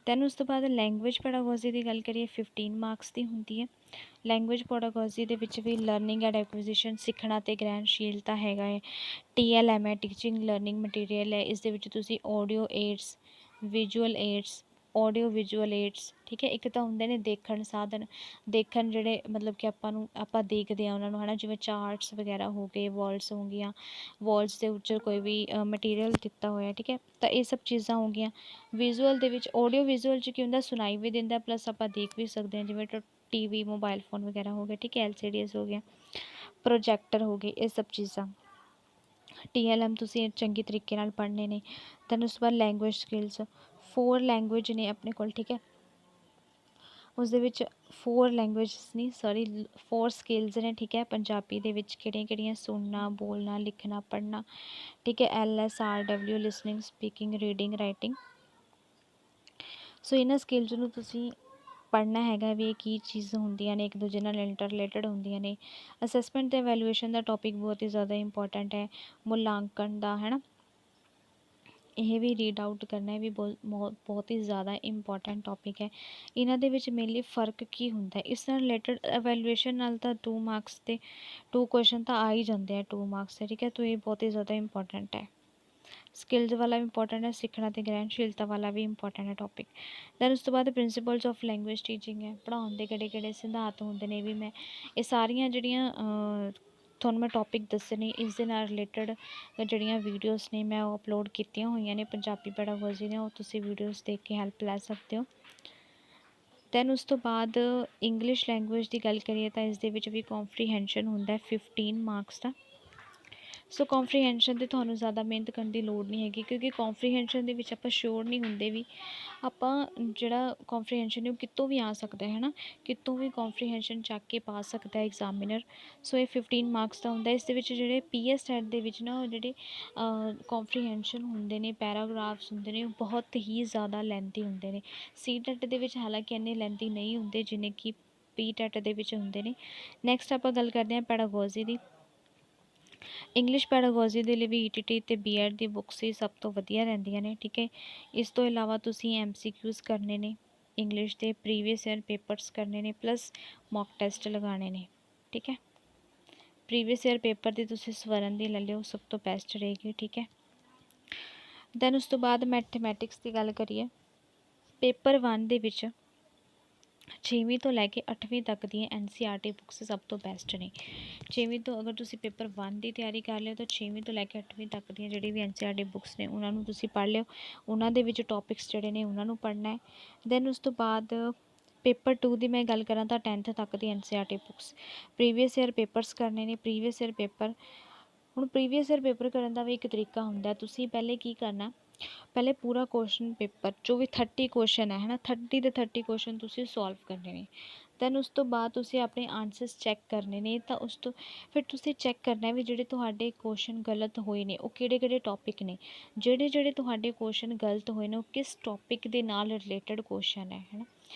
ਦੈਨ ਉਸ ਤੋਂ ਬਾਅਦ ਲੈਂਗੁਏਜ ਪੈਡਾਗੋਜੀ ਦੀ ਗੱਲ ਕਰੀਏ 15 ਮਾਰਕਸ ਦੀ ਹੁੰਦੀ ਹੈ। ਲੈਂਗੁਏਜ ਪੈਡਾਗੋਜੀ ਦੇ ਵਿੱਚ ਵੀ ਲਰਨਿੰਗ ਐਂਡ ਐਕੁਇਜ਼ੀਸ਼ਨ, ਸਿੱਖਣਾ ਅਤੇ ਗ੍ਰਹਿਣਸ਼ੀਲਤਾ ਹੈਗਾ ਹੈ। TLM ਹੈ, ਟੀਚਿੰਗ ਲਰਨਿੰਗ ਮਟੀਰੀਅਲ ਹੈ। ਇਸ ਦੇ ਵਿੱਚ ਤੁਸੀਂ audio AIDS, visual AIDS, audio visual AIDS, ਠੀਕ ਹੈ। ਇੱਕ ਤਾਂ ਹੁੰਦੇ ਨੇ ਦੇਖਣ ਸਾਧਨ, ਦੇਖਣ ਜਿਹੜੇ ਮਤਲਬ ਕਿ ਆਪਾਂ ਦੇਖਦੇ ਹਾਂ ਉਹਨਾਂ ਨੂੰ, ਹੈ ਨਾ, ਜਿਵੇਂ ਚਾਰਟਸ ਵਗੈਰਾ ਹੋ ਗਏ, ਵਾਲਸ ਹੋ ਗਈਆਂ, ਵਾਲਸ ਦੇ ਉੱਤੇ ਕੋਈ ਵੀ ਮਟੀਰੀਅਲ ਦਿੱਤਾ ਹੋਇਆ, ਠੀਕ ਹੈ, ਤਾਂ ਇਹ ਸਭ ਚੀਜ਼ਾਂ ਹੋ ਗਈਆਂ। ਵਿਜ਼ੂਅਲ ਦੇ ਵਿੱਚ ਆਡੀਓ ਵਿਜ਼ੂਅਲ 'ਚ ਕੀ ਹੁੰਦਾ, ਸੁਣਾਈ ਵੀ ਦਿੰਦਾ ਪਲੱਸ ਆਪਾਂ ਦੇਖ ਵੀ ਸਕਦੇ ਹਾਂ, ਜਿਵੇਂ TV ਮੋਬਾਇਲ ਫੋਨ ਵਗੈਰਾ ਹੋ ਗਏ, ਠੀਕ ਹੈ, LCDs ਹੋ ਗਿਆ, ਪ੍ਰੋਜੈਕਟਰ ਹੋ ਗਏ, ਇਹ ਸਭ ਚੀਜ਼ਾਂ। TLM ਤੁਸੀਂ ਚੰਗੇ ਤਰੀਕੇ ਨਾਲ ਪੜ੍ਹਨੇ ਨੇ। ਦੈਨ ਉਸ ਤੋਂ ਬਾਅਦ ਲੈਂਗੁਏਜ ਸਕਿੱਲਸ 4 ਲੈਂਗੁਏਜ ਨੇ ਆਪਣੇ ਕੋਲ, ਠੀਕ ਹੈ। ਉਸ ਦੇ ਵਿੱਚ 4 ਲੈਂਗੁਏਜਸ ਨਹੀਂ ਸੌਰੀ 4 ਸਕਿੱਲਸ ਨੇ, ਠੀਕ ਹੈ। ਪੰਜਾਬੀ ਦੇ ਵਿੱਚ ਕਿਹੜੀਆਂ ਸੁਣਨਾ, ਬੋਲਣਾ, ਲਿਖਣਾ, ਪੜ੍ਹਨਾ, ਠੀਕ ਹੈ। LSRW listening, speaking, reading, writing. So ਇਹਨਾਂ ਸਕਿੱਲਸ ਨੂੰ ਤੁਸੀਂ ਪੜ੍ਹਨਾ ਹੈਗਾ ਵੀ ਇਹ ਕੀ ਚੀਜ਼ ਹੁੰਦੀਆਂ ਨੇ, ਇੱਕ ਦੂਜੇ ਨਾਲ ਇੰਟਰ ਰਿਲੇਟਡ ਹੁੰਦੀਆਂ ਨੇ। ਅਸੈਸਮੈਂਟ ਅਤੇ ਐਵੈਲੂਏਸ਼ਨ ਦਾ ਟੌਪਿਕ ਬਹੁਤ ਹੀ ਜ਼ਿਆਦਾ ਇੰਪੋਰਟੈਂਟ ਹੈ। ਮੁਲਾਂਕਣ ਦਾ ਹੈ ਨਾ, ਇਹ ਵੀ ਰੀਡ ਆਊਟ ਕਰਨਾ ਵੀ ਬਹੁਤ ਹੀ ਜ਼ਿਆਦਾ ਇੰਪੋਰਟੈਂਟ ਟੌਪਿਕ ਹੈ। ਇਹਨਾਂ ਦੇ ਵਿੱਚ ਮੇਨਲੀ ਫ਼ਰਕ ਕੀ ਹੁੰਦਾ ਹੈ, ਇਸ ਨਾਲ ਰਿਲੇਟਡ ਐਵੈਲੂਏਸ਼ਨ ਨਾਲ ਤਾਂ 2 ਮਾਰਕਸ ਤੇ 2 ਕੁਐਸਚਨ ਤਾਂ ਆ ਹੀ ਜਾਂਦੇ ਆ 2 ਮਾਰਕਸ ਤੇ, ਠੀਕ ਹੈ। ਤਾਂ ਇਹ ਬਹੁਤ ਹੀ ਜ਼ਿਆਦਾ ਇੰਪੋਰਟੈਂਟ ਹੈ। ਸਕਿੱਲਸ ਵਾਲਾ ਵੀ ਇੰਪੋਰਟੈਂਟ ਹੈ, ਸਿੱਖਣਾ ਅਤੇ ਗ੍ਰਹਿਣਸ਼ੀਲਤਾ ਵਾਲਾ ਵੀ ਇੰਪੋਰਟੈਂਟ ਹੈ ਟੌਪਿਕ। ਦੈਨ ਉਸ ਤੋਂ ਬਾਅਦ ਪ੍ਰਿੰਸੀਪਲਸ ਆਫ ਲੈਂਗੁਏਜ ਟੀਚਿੰਗ ਹੈ, ਪੜ੍ਹਾਉਣ ਦੇ ਕਿਹੜੇ ਸਿਧਾਂਤ ਹੁੰਦੇ ਨੇ, ਵੀ ਮੈਂ ਇਹ ਸਾਰੀਆਂ ਜਿਹੜੀਆਂ ਤੁਹਾਨੂੰ ਮੈਂ ਟੌਪਿਕ ਦੱਸਣੇ, ਇਸ ਦੇ ਨਾਲ ਰਿਲੇਟਡ ਜਿਹੜੀਆਂ ਵੀਡੀਓਜ਼ ਨੇ ਮੈਂ ਉਹ ਅਪਲੋਡ ਕੀਤੀਆਂ ਹੋਈਆਂ ਨੇ ਪੰਜਾਬੀ ਪੈਡਾਗੋਜੀ ਦੀਆਂ, ਉਹ ਤੁਸੀਂ ਵੀਡੀਓਜ਼ ਦੇਖ ਕੇ ਹੈਲਪ ਲੈ ਸਕਦੇ ਹੋ। ਦੈਨ ਉਸ ਤੋਂ ਬਾਅਦ ਇੰਗਲਿਸ਼ ਲੈਂਗੁਏਜ ਦੀ ਗੱਲ ਕਰੀਏ ਤਾਂ ਇਸ ਦੇ ਵਿੱਚ ਵੀ ਕੰਪਰੀਹੈਂਸ਼ਨ ਹੁੰਦਾ 15 ਮਾਰਕਸ ਦਾ। ਸੋ ਕੰਪਰੀਹੈਂਸ਼ਨ 'ਤੇ ਤੁਹਾਨੂੰ ਜ਼ਿਆਦਾ ਮਿਹਨਤ ਕਰਨ ਦੀ ਲੋੜ ਨਹੀਂ ਹੈਗੀ, ਕਿਉਂਕਿ ਕੰਪਰੀਹੈਂਸ਼ਨ ਦੇ ਵਿੱਚ ਆਪਾਂ ਸ਼ੋਰ ਨਹੀਂ ਹੁੰਦੇ ਵੀ ਆਪਾਂ ਜਿਹੜਾ ਕੰਪਰੀਹੈਂਸ਼ਨ ਉਹ ਕਿਤੋਂ ਵੀ ਆ ਸਕਦਾ ਹੈ ਨਾ, ਕਿਤੋਂ ਵੀ ਕੰਪਰੀਹੈਂਸ਼ਨ ਚੱਕ ਕੇ ਪਾ ਸਕਦਾ ਐਗਜ਼ਾਮੀਨਰ। ਸੋ ਇਹ 15 ਮਾਰਕਸ ਦਾ ਹੁੰਦਾ। ਇਸ ਦੇ ਵਿੱਚ ਜਿਹੜੇ PS ਟੈਟ ਦੇ ਵਿੱਚ ਨਾ ਉਹ ਜਿਹੜੇ ਕੰਪਰੀਹੈਂਸ਼ਨ ਹੁੰਦੇ ਨੇ, ਪੈਰਾਗ੍ਰਾਫਸ ਹੁੰਦੇ ਨੇ, ਉਹ ਬਹੁਤ ਹੀ ਜ਼ਿਆਦਾ ਲੈਂਥੀ ਹੁੰਦੇ ਨੇ। C ਟੈਟ ਦੇ ਵਿੱਚ ਹਾਲਾਂਕਿ ਇੰਨੇ ਲੈਂਥੀ ਨਹੀਂ ਹੁੰਦੇ ਜਿੰਨੇ ਕਿ P ਟੈਟ ਦੇ ਵਿੱਚ ਹੁੰਦੇ ਨੇ। ਨੈਕਸਟ ਆਪਾਂ ਗੱਲ ਕਰਦੇ ਹਾਂ ਪੈਡਾਗੋਜੀ ਦੀ। ਇੰਗਲਿਸ਼ ਪੈਡਾਗੋਜੀ ਦੇ ਲਈ ਵੀ ETT ਅਤੇ B.Ed ਦੀ ਬੁੱਕਸ ਹੀ ਸਭ ਤੋਂ ਵਧੀਆ ਰਹਿੰਦੀਆਂ ਨੇ, ਠੀਕ ਹੈ। ਇਸ ਤੋਂ ਇਲਾਵਾ ਤੁਸੀਂ MCQs ਕਰਨੇ ਨੇ, ਇੰਗਲਿਸ਼ ਦੇ ਪ੍ਰੀਵੀਅਸ ਈਅਰ ਪੇਪਰਸ ਕਰਨੇ ਨੇ, ਪਲੱਸ ਮੌਕ ਟੈਸਟ ਲਗਾਉਣੇ ਨੇ, ਠੀਕ ਹੈ। ਪ੍ਰੀਵੀਅਸ ਈਅਰ ਪੇਪਰ ਦੀ ਤੁਸੀਂ ਸਵਰਨ ਦੀ ਲੈ ਲਿਓ, ਸਭ ਤੋਂ ਬੈਸਟ ਰਹੇਗੀ, ਠੀਕ ਹੈ। ਦੈਨ ਉਸ ਤੋਂ ਬਾਅਦ ਮੈਥਮੈਟਿਕਸ ਦੀ ਗੱਲ ਕਰੀਏ, ਪੇਪਰ 1 ਦੇ ਵਿੱਚ 6ਵੀਂ ਤੋਂ ਲੈ ਕੇ 8ਵੀਂ ਤੱਕ ਦੀਆਂ NCERT ਬੁੱਕਸ ਸਭ ਤੋਂ ਬੈਸਟ ਨੇ। 6ਵੀਂ ਤੋਂ ਅਗਰ ਤੁਸੀਂ ਪੇਪਰ 1 ਦੀ ਤਿਆਰੀ ਕਰ ਲਿਓ ਤਾਂ 6ਵੀਂ ਤੋਂ ਲੈ ਕੇ 8ਵੀਂ ਤੱਕ ਦੀਆਂ ਜਿਹੜੀ ਵੀ NCERT ਬੁੱਕਸ ਨੇ ਉਹਨਾਂ ਨੂੰ ਤੁਸੀਂ ਪੜ੍ਹ ਲਿਓ, ਉਹਨਾਂ ਦੇ ਵਿੱਚ ਟੌਪਿਕਸ ਜਿਹੜੇ ਨੇ ਉਹਨਾਂ ਨੂੰ ਪੜ੍ਹਨਾ ਹੈ। ਦੈਨ ਉਸ ਤੋਂ ਬਾਅਦ ਪੇਪਰ 2 ਦੀ ਮੈਂ ਗੱਲ ਕਰਾਂ ਤਾਂ 10th ਤੱਕ ਦੀ NCERT books, previous year papers ਕਰਨੇ ਨੇ। ਪ੍ਰੀਵੀਅਸ ਈਅਰ ਪੇਪਰ, ਹੁਣ ਪ੍ਰੀਵੀਅਸ ਈਅਰ ਪੇਪਰ ਕਰਨ ਦਾ ਵੀ ਇੱਕ ਤਰੀਕਾ ਹੁੰਦਾ। ਤੁਸੀਂ ਪਹਿਲੇ ਕੀ ਕਰਨਾ, ਪਹਿਲੇ ਪੂਰਾ ਕੁਐਸਚਨ ਪੇਪਰ ਜੋ ਵੀ 30 ਕੁਐਸਚਨ ਹੈ ਨਾ, 30 ਦੇ 30 ਕੁਐਸਚਨ ਤੁਸੀਂ ਸੋਲਵ ਕਰਨੇ ਨੇ। ਦੈਨ ਉਸ ਤੋਂ ਬਾਅਦ ਤੁਸੀਂ ਆਪਣੇ ਆਨਸਰਸ ਚੈੱਕ ਕਰਨੇ ਨੇ। ਤਾਂ ਉਸ ਤੋਂ ਫਿਰ ਤੁਸੀਂ ਚੈੱਕ ਕਰਨਾ ਵੀ ਜਿਹੜੇ ਤੁਹਾਡੇ ਕੁਐਸਚਨ ਗਲਤ ਹੋਏ ਨੇ ਉਹ ਕਿਹੜੇ ਟੌਪਿਕ ਨੇ, ਜਿਹੜੇ ਤੁਹਾਡੇ ਕੁਐਸਚਨ ਗਲਤ ਹੋਏ ਨੇ ਉਹ ਕਿਸ ਟੌਪਿਕ ਦੇ ਨਾਲ ਰਿਲੇਟਡ ਕੁਐਸਚਨ ਹੈ ਨਾ।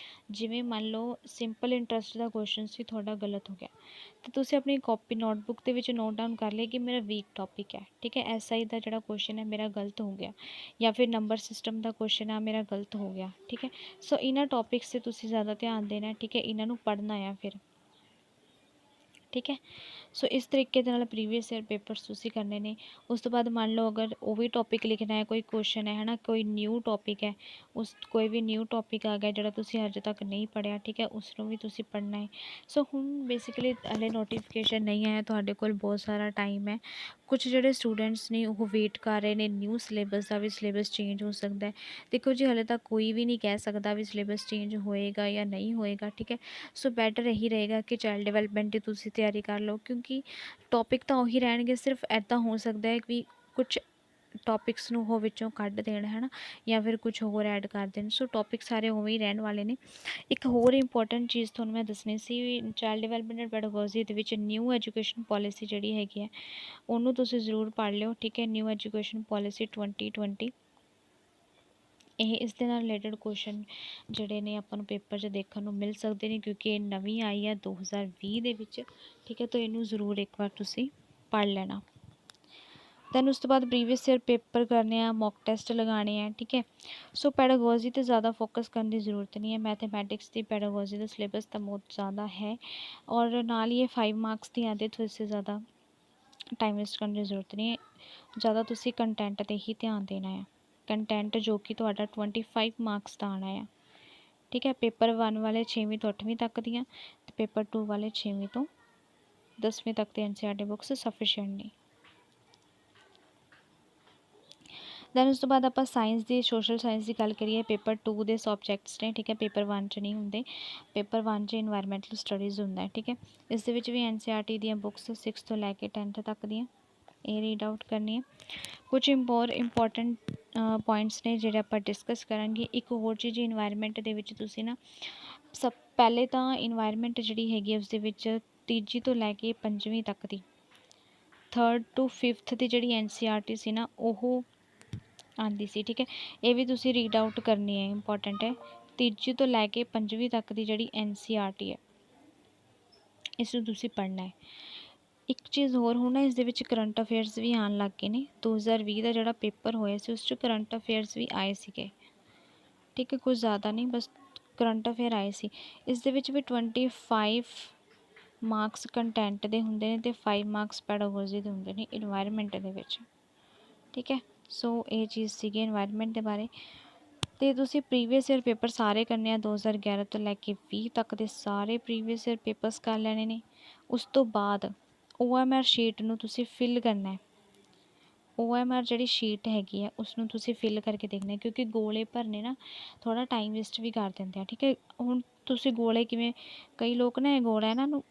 ਜਿਵੇਂ ਮੰਨ ਲਓ ਸਿੰਪਲ ਇੰਟਰਸਟ ਦਾ ਕੁਐਸਚਨ ਸੀ ਤੁਹਾਡਾ ਗਲਤ ਹੋ ਗਿਆ, ਤਾਂ ਤੁਸੀਂ ਆਪਣੀ ਕਾਪੀ ਨੋਟਬੁੱਕ ਦੇ ਵਿੱਚ ਨੋਟ ਡਾਊਨ ਕਰ ਲਿਆ ਕਿ ਮੇਰਾ ਵੀਕ ਟੌਪਿਕ ਹੈ, ਠੀਕ ਹੈ। SI ਦਾ ਜਿਹੜਾ ਕੁਐਸਚਨ ਹੈ ਮੇਰਾ ਗਲਤ ਹੋ ਗਿਆ, ਜਾਂ ਫਿਰ ਨੰਬਰ ਸਿਸਟਮ ਦਾ ਕੁਐਸਚਨ ਆ ਮੇਰਾ ਗਲਤ ਹੋ ਗਿਆ, ਠੀਕ ਹੈ। ਸੋ ਇਹਨਾਂ ਟੌਪਿਕਸ 'ਤੇ ਤੁਸੀਂ ਜ਼ਿਆਦਾ ਧਿਆਨ ਦੇਣਾ, ਠੀਕ ਹੈ। ਇਹਨਾਂ ਨੂੰ ਪੜ੍ਹਨਾ ਆ ਫਿਰ, ਠੀਕ ਹੈ। ਸੋ ਇਸ ਤਰੀਕੇ ਦੇ ਨਾਲ ਪ੍ਰੀਵੀਅਸ ਈਅਰ ਪੇਪਰਸ ਤੁਸੀਂ ਕਰਨੇ ਨੇ। ਉਸ ਤੋਂ ਬਾਅਦ ਮੰਨ ਲਓ ਅਗਰ ਉਹ ਵੀ ਟੌਪਿਕ ਲਿਖਣਾ ਹੈ, ਕੋਈ ਕੁਐਸਚਨ ਹੈ ਨਾ, ਕੋਈ ਨਿਊ ਟੌਪਿਕ ਹੈ, ਕੋਈ ਵੀ ਨਿਊ ਟੌਪਿਕ ਆ ਗਿਆ ਜਿਹੜਾ ਤੁਸੀਂ ਅਜੇ ਤੱਕ ਨਹੀਂ ਪੜ੍ਹਿਆ, ਠੀਕ ਹੈ, ਉਸ ਨੂੰ ਵੀ ਤੁਸੀਂ ਪੜ੍ਹਨਾ ਹੈ। ਸੋ ਹੁਣ ਬੇਸਿਕਲੀ ਹਲੇ ਨੋਟੀਫਿਕੇਸ਼ਨ ਨਹੀਂ ਆਇਆ, ਤੁਹਾਡੇ ਕੋਲ ਬਹੁਤ ਸਾਰਾ ਟਾਈਮ ਹੈ। ਕੁਛ ਜਿਹੜੇ ਸਟੂਡੈਂਟਸ ਨੇ ਉਹ ਵੇਟ ਕਰ ਰਹੇ ਨੇ ਨਿਊ ਸਿਲੇਬਸ ਦਾ, ਵੀ ਸਿਲੇਬਸ ਚੇਂਜ ਹੋ ਸਕਦਾ ਹੈ। ਦੇਖੋ ਜੀ ਹਲੇ ਤੱਕ ਕੋਈ ਵੀ ਨਹੀਂ ਕਹਿ ਸਕਦਾ ਵੀ ਸਿਲੇਬਸ ਚੇਂਜ ਹੋਏਗਾ ਜਾਂ ਨਹੀਂ ਹੋਏਗਾ, ਠੀਕ ਹੈ। ਸੋ ਬੈਟਰ ਇਹੀ ਰਹੇਗਾ ਕਿ ਚਾਈਲਡ ਡਿਵੈਲਪਮੈਂਟ ਦੀ ਤੁਸੀਂ ਤਿਆਰੀ ਕਰ ਲਓ, ਕਿਉਂਕਿ ਟੌਪਿਕ ਤਾਂ ਉਹੀ ਰਹਿਣਗੇ, ਸਿਰਫ ਇੱਦਾਂ ਹੋ ਸਕਦਾ ਹੈ ਕਿ ਕੁਛ ਟੌਪਿਕਸ ਨੂੰ ਉਹ ਵਿੱਚੋਂ ਕੱਢ ਦੇਣ ਹੈ ਨਾ, ਜਾਂ ਫਿਰ ਕੁਛ ਹੋਰ ਐਡ ਕਰ ਦੇਣ। ਸੋ ਟੌਪਿਕ ਸਾਰੇ ਉਵੇਂ ਹੀ ਰਹਿਣ ਵਾਲੇ ਨੇ। ਇੱਕ ਹੋਰ ਇੰਪੋਰਟੈਂਟ ਚੀਜ਼ ਤੁਹਾਨੂੰ ਮੈਂ ਦੱਸਣੀ ਸੀ, ਚਾਈਲਡ ਡਿਵੈਲਪਮੈਂਟ ਐਂਡ ਪੈਡਾਗੋਜੀ ਦੇ ਵਿੱਚ ਨਿਊ ਐਜੂਕੇਸ਼ਨ ਪੋਲਿਸੀ ਜਿਹੜੀ ਹੈਗੀ ਹੈ ਉਹਨੂੰ ਤੁਸੀਂ ਜ਼ਰੂਰ ਪੜ੍ਹ ਲਿਓ, ਠੀਕ ਹੈ। ਨਿਊ ਐਜੂਕੇਸ਼ਨ ਪੋਲਿਸੀ 2020, ਇਹ ਇਸ ਦੇ ਨਾਲ ਰਿਲੇਟਡ ਕੁਐਸਚਨ ਜਿਹੜੇ ਨੇ ਆਪਾਂ ਨੂੰ ਪੇਪਰ 'ਚ ਦੇਖਣ ਨੂੰ ਮਿਲ ਸਕਦੇ ਨੇ, ਕਿਉਂਕਿ ਇਹ ਨਵੀਂ ਆਈ ਹੈ 2020 ਦੇ ਵਿੱਚ, ਠੀਕ ਹੈ। ਤਾਂ ਇਹਨੂੰ ਜ਼ਰੂਰ ਇੱਕ ਵਾਰ ਤੁਸੀਂ ਪੜ੍ਹ ਲੈਣਾ। ਦੈਨ ਉਸ ਤੋਂ ਬਾਅਦ ਪ੍ਰੀਵੀਅਸ ਈਅਰ ਪੇਪਰ ਕਰਨੇ ਆ, ਮੌਕ ਟੈਸਟ ਲਗਾਉਣੇ ਆ, ਠੀਕ ਹੈ। ਸੋ ਪੈਡਾਗੋਜੀ 'ਤੇ ਜ਼ਿਆਦਾ ਫੋਕਸ ਕਰਨ ਦੀ ਜ਼ਰੂਰਤ ਨਹੀਂ ਹੈ। ਮੈਥਮੈਟਿਕਸ ਦੀ ਪੈਡਾਗੋਜੀ ਦਾ ਸਿਲੇਬਸ ਤਾਂ ਬਹੁਤ ਜ਼ਿਆਦਾ ਹੈ, ਔਰ ਨਾਲ ਹੀ ਇਹ 5 ਮਾਰਕਸ ਦੀ ਆਉਂਦੇ, ਤੋਂ ਇਸਸੇ ਜ਼ਿਆਦਾ ਟਾਈਮ ਵੇਸਟ ਕਰਨ ਦੀ ਜ਼ਰੂਰਤ ਨਹੀਂ ਹੈ। ਜ਼ਿਆਦਾ ਤੁਸੀਂ ਕੰਟੈਂਟ 'ਤੇ ਹੀ ਧਿਆਨ ਦੇਣਾ ਹੈ, ਕੰਟੈਂਟ ਜੋ ਕਿ ਤੁਹਾਡਾ 25 ਮਾਰਕਸ ਦਾ ਆਉਣਾ ਆ, ਠੀਕ ਹੈ। ਪੇਪਰ 1 ਵਾਲੇ 6ਵੀਂ ਤੋਂ 8ਵੀਂ ਤੱਕ ਦੀਆਂ, ਅਤੇ ਪੇਪਰ 2 ਵਾਲੇ 6ਵੀਂ ਤੋਂ 10ਵੀਂ ਤੱਕ ਦੀ NCERT ਬੁੱਕਸ ਸਫੀਸ਼ੀਐਂਟ ਨੇ। ਦੈਨ ਉਸ ਤੋਂ ਬਾਅਦ ਆਪਾਂ ਸਾਇੰਸ ਦੀ, ਸੋਸ਼ਲ ਸਾਇੰਸ ਦੀ ਗੱਲ ਕਰੀਏ, ਪੇਪਰ 2 ਦੇ ਸਬਜੈਕਟਸ ਨੇ, ਠੀਕ ਹੈ। ਪੇਪਰ 1 'ਚ ਨਹੀਂ ਹੁੰਦੇ, ਪੇਪਰ 1 'ਚ ਇਨਵਾਇਰਮੈਂਟਲ ਸਟੱਡੀਜ਼ ਹੁੰਦਾ ਹੈ, ਠੀਕ ਹੈ। ਇਸ ਦੇ ਵਿੱਚ ਵੀ NCERT ਦੀਆਂ ਬੁੱਕਸ 6 ਤੋਂ ਲੈ ਕੇ 10th ਤੱਕ ਦੀਆਂ ਇਹ ਰੀਡ ਆਊਟ ਕਰਨੀ ਹੈ। ਕੁਛ ਇੰਪੋਰਟੈਂਟ ਪੁਆਇੰਟਸ ਨੇ ਜਿਹੜੇ ਆਪਾਂ ਡਿਸਕਸ ਕਰਾਂਗੇ। ਇੱਕ ਹੋਰ ਚੀਜ਼ ਇਨਵਾਇਰਮੈਂਟ ਦੇ ਵਿੱਚ ਤੁਸੀਂ ਨਾ पहले तो इन्वायरमेंट जिहड़ी हैगी उस दे विच तीजी तो लैके 5वीं तक दी 3rd to 5th ਦੀ ਜਿਹੜੀ NCERT ਸੀ ਨਾ ਉਹ ਆਉਂਦੀ ਸੀ। ਠੀਕ ਹੈ, ਇਹ ਵੀ ਤੁਸੀਂ ਰੀਡ ਆਊਟ ਕਰਨੀ ਹੈ, ਇੰਪੋਰਟੈਂਟ ਹੈ। ਤੀਜੀ ਤੋਂ ਲੈ ਕੇ 5ਵੀਂ ਤੱਕ ਦੀ ਜਿਹੜੀ NCERT ਹੈ ਇਸ ਨੂੰ ਤੁਸੀਂ ਪੜ੍ਹਨਾ ਹੈ। ਇੱਕ ਚੀਜ਼ ਹੋਰ ਹੁਣ ਨਾ, ਇਸ ਦੇ ਵਿੱਚ ਕਰੰਟ ਅਫੇਅਰਸ ਵੀ ਆਉਣ ਲੱਗ ਗਏ ਨੇ। 2020 ਦਾ ਜਿਹੜਾ ਪੇਪਰ ਹੋਇਆ ਸੀ ਉਸ 'ਚ ਕਰੰਟ ਅਫੇਅਰਸ ਵੀ ਆਏ ਸੀਗੇ। ਠੀਕ ਹੈ, ਕੁਝ ਜ਼ਿਆਦਾ ਨਹੀਂ, ਬਸ ਕਰੰਟ ਅਫੇਅਰ ਆਏ ਸੀ। ਇਸ ਦੇ ਵਿੱਚ ਵੀ 25 ਮਾਰਕਸ ਕੰਟੈਂਟ ਦੇ ਹੁੰਦੇ ਨੇ ਅਤੇ 5 ਮਾਰਕਸ ਪੈਡਾਗੋਜੀ ਦੇ ਹੁੰਦੇ ਨੇ ਇਨਵਾਇਰਮੈਂਟ ਦੇ ਵਿੱਚ। ਠੀਕ ਹੈ, ਸੋ ਇਹ ਚੀਜ਼ ਸੀਗੀ ਇਨਵਾਇਰਮੈਂਟ ਦੇ ਬਾਰੇ। ਅਤੇ ਤੁਸੀਂ ਪ੍ਰੀਵੀਅਸ ਈਅਰ ਪੇਪਰ ਸਾਰੇ ਕਰਨੇ ਆ 2011 ਤੋਂ ਲੈ ਕੇ 20 ਤੱਕ ਦੇ ਸਾਰੇ ਪ੍ਰੀਵੀਅਸ ਈਅਰ ਪੇਪਰਸ ਕਰ ਲੈਣੇ ਨੇ। ਉਸ ਤੋਂ ਬਾਅਦ OMR ਸ਼ੀਟ ਨੂੰ ਤੁਸੀਂ ਫਿਲ ਕਰਨਾ ਹੈ। OMR ਜਿਹੜੀ ਸ਼ੀਟ ਹੈਗੀ ਆ ਉਸ ਨੂੰ ਤੁਸੀਂ ਫਿਲ ਕਰਕੇ ਦੇਖਣਾ, ਕਿਉਂਕਿ ਗੋਲੇ ਭਰਨੇ ਨਾ ਥੋੜ੍ਹਾ ਟਾਈਮ ਵੇਸਟ ਵੀ ਕਰ ਦਿੰਦੇ ਆ। ਠੀਕ ਹੈ, ਹੁਣ ਤੁਸੀਂ ਗੋਲੇ ਕਿਵੇਂ, ਕਈ ਲੋਕ ਨਾ ਇਹ ਗੋਲਾ ਇਹਨਾਂ ਨੂੰ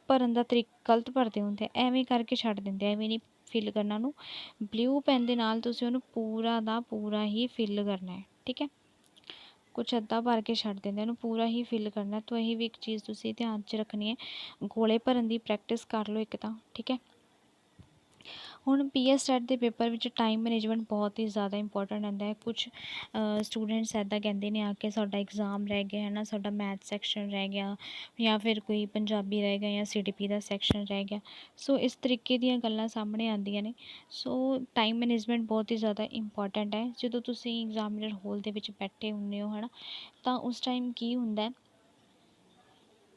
ਭਰਨ ਦਾ ਤਰੀਕਾ ਗਲਤ ਭਰਦੇ ਹੁੰਦੇ ਆ, ਐਵੇਂ ਕਰਕੇ ਛੱਡ ਦਿੰਦੇ ਆ, ਐਵੇਂ ਨਹੀਂ ਫਿਲ ਕਰਨਾ ਉਹਨੂੰ। ਬਲੂ ਪੈਨ ਦੇ ਨਾਲ ਤੁਸੀਂ ਉਹਨੂੰ ਪੂਰਾ ਦਾ ਪੂਰਾ ਹੀ ਫਿਲ ਕਰਨਾ ਹੈ। ਠੀਕ ਹੈ, ਕੁਛ ਅੱਧਾ ਭਰ ਕੇ ਛੱਡ ਦਿੰਦੇ, ਉਹਨੂੰ ਪੂਰਾ ਹੀ ਫਿਲ ਕਰਨਾ। ਤਾਂ ਇਹ ਵੀ ਇੱਕ ਚੀਜ਼ ਤੁਸੀਂ ਧਿਆਨ 'ਚ ਰੱਖਣੀ ਹੈ, ਗੋਲੇ ਭਰਨ ਦੀ ਪ੍ਰੈਕਟਿਸ ਕਰ ਲਓ ਇੱਕ ਤਾਂ। ਠੀਕ ਹੈ, ਹੁਣ PS ਟੈਟ ਦੇ ਪੇਪਰ ਵਿੱਚ ਟਾਈਮ ਮੈਨੇਜਮੈਂਟ ਬਹੁਤ ਹੀ ਜ਼ਿਆਦਾ ਇੰਪੋਰਟੈਂਟ ਰਹਿੰਦਾ ਹੈ। ਕੁਛ ਸਟੂਡੈਂਟਸ ਇੱਦਾਂ ਕਹਿੰਦੇ ਨੇ ਆ ਕੇ ਸਾਡਾ ਐਗਜ਼ਾਮ ਰਹਿ ਗਿਆ ਹੈ ਨਾ, ਸਾਡਾ ਮੈਥ ਸੈਕਸ਼ਨ ਰਹਿ ਗਿਆ, ਜਾਂ ਫਿਰ ਕੋਈ ਪੰਜਾਬੀ ਰਹਿ ਗਿਆ, ਜਾਂ CDP ਦਾ ਸੈਕਸ਼ਨ ਰਹਿ ਗਿਆ। ਸੋ ਇਸ ਤਰੀਕੇ ਦੀਆਂ ਗੱਲਾਂ ਸਾਹਮਣੇ ਆਉਂਦੀਆਂ ਨੇ। ਸੋ ਟਾਈਮ ਮੈਨੇਜਮੈਂਟ ਬਹੁਤ ਹੀ ਜ਼ਿਆਦਾ ਇੰਪੋਰਟੈਂਟ ਹੈ। ਜਦੋਂ ਤੁਸੀਂ ਐਗਜ਼ਾਮੀਨਰ ਹੋਲ ਦੇ ਵਿੱਚ ਬੈਠੇ ਹੁੰਦੇ ਹੋ ਹੈ ਨਾ, ਤਾਂ ਉਸ ਟਾਈਮ ਕੀ ਹੁੰਦਾ,